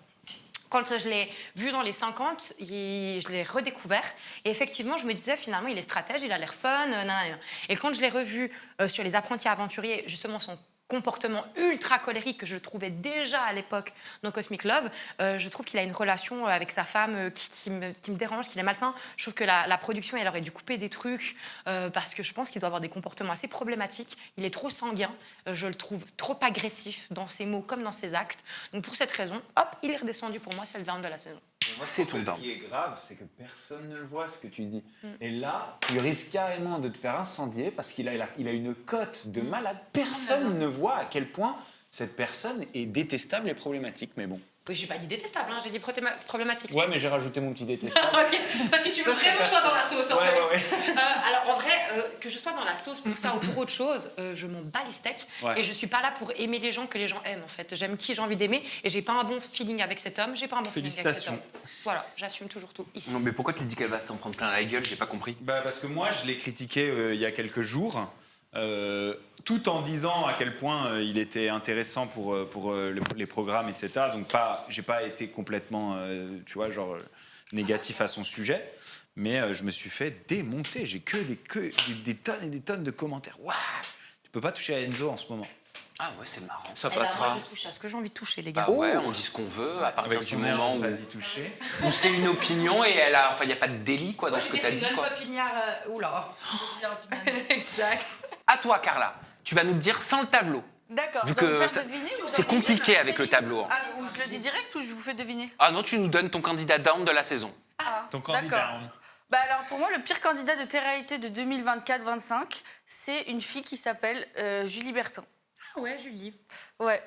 Quand je l'ai vu dans les 50, je l'ai redécouvert. Et effectivement, je me disais, finalement, il est stratège, il a l'air fun. Nanana. Et quand je l'ai revu sur Les Apprentis Aventuriers, justement, son comportement ultra colérique que je trouvais déjà à l'époque dans Cosmic Love, je trouve qu'il a une relation avec sa femme qui me dérange, qu'il est malsain. Je trouve que la production, elle aurait dû couper des trucs parce que je pense qu'il doit avoir des comportements assez problématiques. Il est trop sanguin, je le trouve trop agressif dans ses mots comme dans ses actes. Donc pour cette raison, hop, il est redescendu pour moi, c'est le down de la saison. C'est tout le Ce down. qui est grave, c'est que personne ne le voit, ce que tu dis. Et là, tu risques carrément de te faire incendier parce qu'il a une cote de malade. Personne ne voit à quel point cette personne est détestable et problématique, mais bon. Oui, j'ai pas dit détestable, hein, j'ai dit problématique. Ouais, mais j'ai rajouté mon petit détestable. Ok, parce que tu veux Ça, c'est vraiment que je sois dans la sauce en Ouais, fait. ouais, ouais. Alors en vrai, que je sois dans la sauce pour ça ou pour autre chose, je m'en bats les steaks. Ouais. Et je suis pas là pour aimer les gens que les gens aiment en fait. J'aime qui j'ai envie d'aimer et j'ai pas un bon feeling avec cet homme, j'ai pas un bon feeling avec cet homme. Félicitations. Voilà, j'assume toujours tout ici. Non, mais pourquoi tu dis qu'elle va s'en prendre plein la gueule? J'ai pas compris. Bah, parce que moi, je l'ai critiqué il y a quelques jours, tout en disant à quel point il était intéressant pour les programmes, etc. Donc, j'ai pas été complètement, tu vois, genre négatif à son sujet, mais je me suis fait démonter. J'ai que des tonnes et des tonnes de commentaires. Waouh, tu peux pas toucher à Enzo en ce moment. Ah ouais, c'est marrant. Ça Eh ben, passera. moi, je touche à ce que j'ai envie de toucher, les gars. Ah ouais, on dit ce qu'on veut à partir Avec du son air, moment où vas-y toucher. c'est une opinion et elle a, enfin, il y a pas de délit quoi dans Moi, ce je que vais t'as dire dit une quoi. popignard. Oula. Exact. À toi, Carla. Tu vas nous le dire sans le tableau. D'accord, Vu je dois vous que faire ça- deviner ou je dois C'est vous dire compliqué avec le tableau. hein. Ah, ou je le dis direct ou je vous fais deviner? Ah non, tu nous donnes ton candidat down de la saison. Ah, Ton candidat. d'accord. Bah alors pour moi, le pire candidat de télé-réalité de 2024-25, c'est une fille qui s'appelle Julie Bertin. Ah ouais, Julie. Ouais.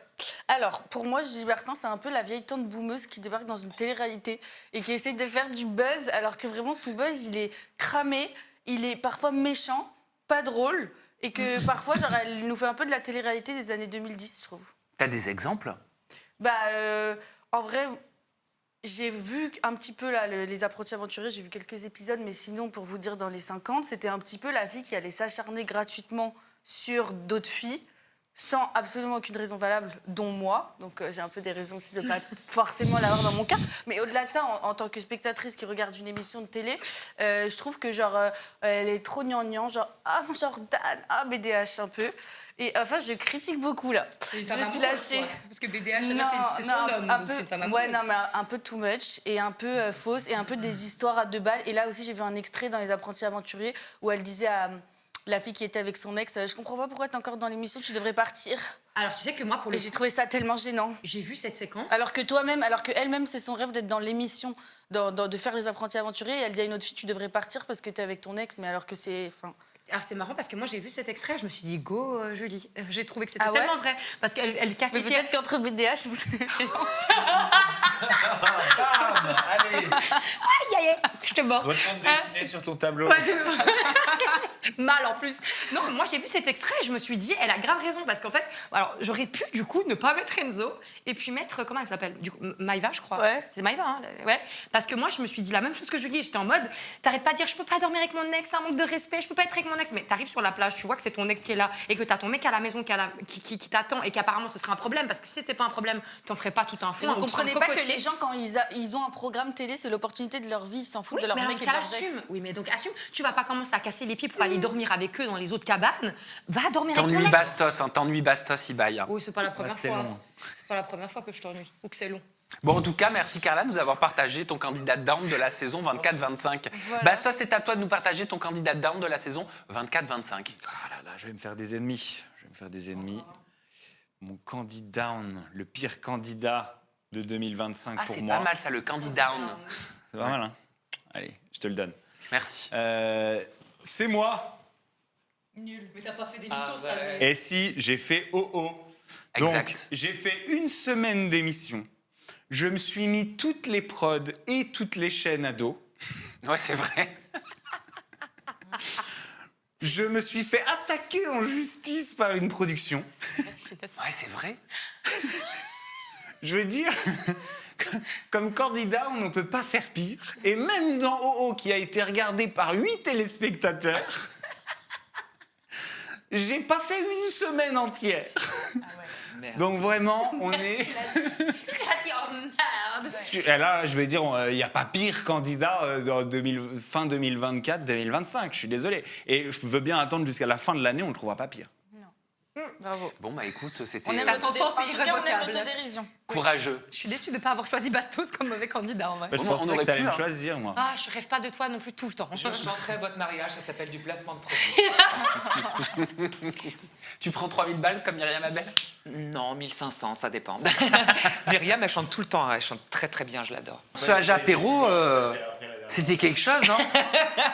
Alors, pour moi, Julie Bertin, c'est un peu la vieille tante boumeuse qui débarque dans une télé-réalité et qui essaie de faire du buzz, alors que vraiment, son buzz, il est cramé, il est parfois méchant, pas drôle, et que parfois, genre, elle nous fait un peu de la télé-réalité des années 2010, je trouve. T'as des exemples? Bah, en vrai, j'ai vu un petit peu là, les apprentis aventuriers, j'ai vu quelques épisodes, mais sinon, pour vous dire, dans les 50, c'était un petit peu la fille qui allait s'acharner gratuitement sur d'autres filles, sans absolument aucune raison valable, dont moi. Donc j'ai un peu des raisons aussi de ne pas forcément l'avoir dans mon cas. Mais au-delà de ça, en tant que spectatrice qui regarde une émission de télé, je trouve que genre elle est trop gnangnan, genre ah Jordan, ah BDH un peu. Et enfin je critique beaucoup là. Je me suis lâchée. Parce que BDH, Non, c'est son non, homme, un donc peu, c'est une femme ouais, amoureuse. non, mais un peu too much et un peu fausse et un peu des histoires à deux balles. Et là aussi, j'ai vu un extrait dans Les Apprentis Aventuriers où elle disait à la fille qui était avec son ex, je comprends pas pourquoi t'es encore dans l'émission, tu devrais partir. Alors tu sais que moi, pour le Et j'ai trouvé ça tellement gênant. j'ai vu cette séquence. Alors que toi-même, alors qu'elle-même, c'est son rêve d'être dans l'émission, de faire Les Apprentis Aventuriers. Et elle dit à une autre fille, tu devrais partir parce que t'es avec ton ex, mais alors que c'est, enfin. Alors c'est marrant parce que moi j'ai vu cet extrait, je me suis dit go Julie. J'ai trouvé que c'était Ah ouais tellement vrai parce qu'elle casse Mais les pieds. peut-être qu'entre BDH, vous Allez, Aïe, aïe, aïe, je te mords. retourne dessiner sur ton tableau. Pas de- Mal en plus. Non, moi j'ai vu cet extrait et je me suis dit, elle a grave raison parce qu'en fait, alors j'aurais pu du coup ne pas mettre Enzo et puis mettre, comment elle s'appelle du coup, Maïva, je crois. Ouais. C'est Maïva, hein ouais. Parce que moi je me suis dit la même chose que Julie. J'étais en mode, t'arrêtes pas de dire, je peux pas dormir avec mon ex, c'est un manque de respect, je peux pas être avec mon ex. Mais t'arrives sur la plage, tu vois que c'est ton ex qui est là et que t'as ton mec à la maison qui t'attend et qu'apparemment ce serait un problème parce que si c'était pas un problème, t'en ferais pas tout un fond. Vous comprenez pas que les gens, quand ils ont un programme télé, c'est l'opportunité de leur vie, ils s'en foutent de leur mais mec et de alors, leurs assume. ex. Oui, mais donc assume. Tu vas pas commencer à casser les pieds pour aller dormir avec eux dans les autres cabanes. Va dormir avec ton T'ennuies ex. Bastos, hein, t'ennuies Bastos, Ibaï. hein. Oui, c'est pas la première c'était fois. long. C'est pas la première fois que je t'ennuie ou que c'est long. Bon, en tout cas, merci Carla de nous avoir partagé ton candidat down de la saison 24-25. Voilà. Bastos, c'est à toi de nous partager ton candidat down de la saison 24-25. Ah là là, je vais me faire des ennemis. Je vais me faire des ennemis. Mon candidat, le pire candidat de 2025 Ah, pour c'est moi. pas mal ça, le candidat down. C'est pas mal, hein. Allez, je te le donne. Merci. C'est moi. Nul. Mais t'as pas fait d'émission Ah, cette année. Et si j'ai fait OO. Donc, Exact. j'ai fait une semaine d'émission. Je me suis mis toutes les prods et toutes les chaînes à dos. Ouais, c'est vrai. Je me suis fait attaquer en justice par une production. Ouais, c'est vrai. Je veux dire, comme candidat, on ne peut pas faire pire. Et même dans OO, qui a été regardé par 8 téléspectateurs, j'ai pas fait une semaine entière. Merde. Donc vraiment, on est... Oh merde. Et là, je vais dire, il n'y a pas pire candidat dans fin 2024-2025, je suis désolé. Et je veux bien attendre jusqu'à la fin de l'année, on ne le trouvera pas pire. Bravo. Bon, bah écoute, c'était On aime Ça s'entend, c'est en tout cas, on aime irrévocable. l'autodérision. courageux. Je suis déçue de ne pas avoir choisi Bastos comme mauvais candidat en vrai. Je On pensais aurait que tu allais pu, me hein. choisir, moi. Ah, je rêve pas de toi non plus tout le temps. Je chanterai votre mariage, ça s'appelle du placement de produit. Tu prends 3000 balles comme Myriam Abel? Non, 1500, ça dépend. Myriam, elle chante tout le temps, elle chante très très bien, je l'adore. Ce Ajapéro, c'était quelque chose, hein.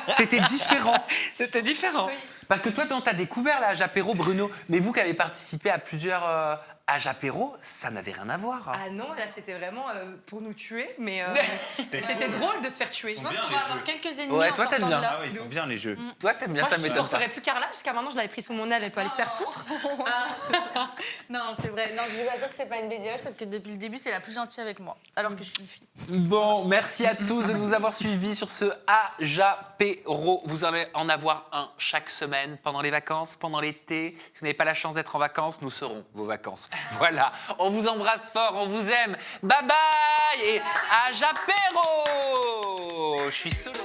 C'était différent. C'était différent. Parce que toi, tu as découvert la Ajapéro, Bruno, mais vous qui avez participé à plusieurs âge apéro, ça n'avait rien à voir. Ah non, là c'était vraiment pour nous tuer, mais c'était drôle de se faire tuer. Je pense qu'on va avoir quelques ennemis Ouais, en toi, t'aimes sortant bien. de là. Ah ouais, ils sont bien les jeux. Toi, t'aimes bien, Moi, ça je m'étonne pas. supporterais plus Carla, jusqu'à maintenant je l'avais pris sous mon aile, elle peut aller se faire foutre. Non, c'est vrai. Non, je vous assure que c'est pas une BDH parce que depuis le début, c'est la plus gentille avec moi, alors que je suis une fille. Bon, merci à tous de nous avoir suivis sur ce Ajapéro. Vous allez en avoir un chaque semaine, pendant les vacances, pendant l'été. Si vous n'avez pas la chance d'être en vacances, nous serons vos vacances. Voilà, on vous embrasse fort, on vous aime. Bye bye et Ajapéro. Je suis solo.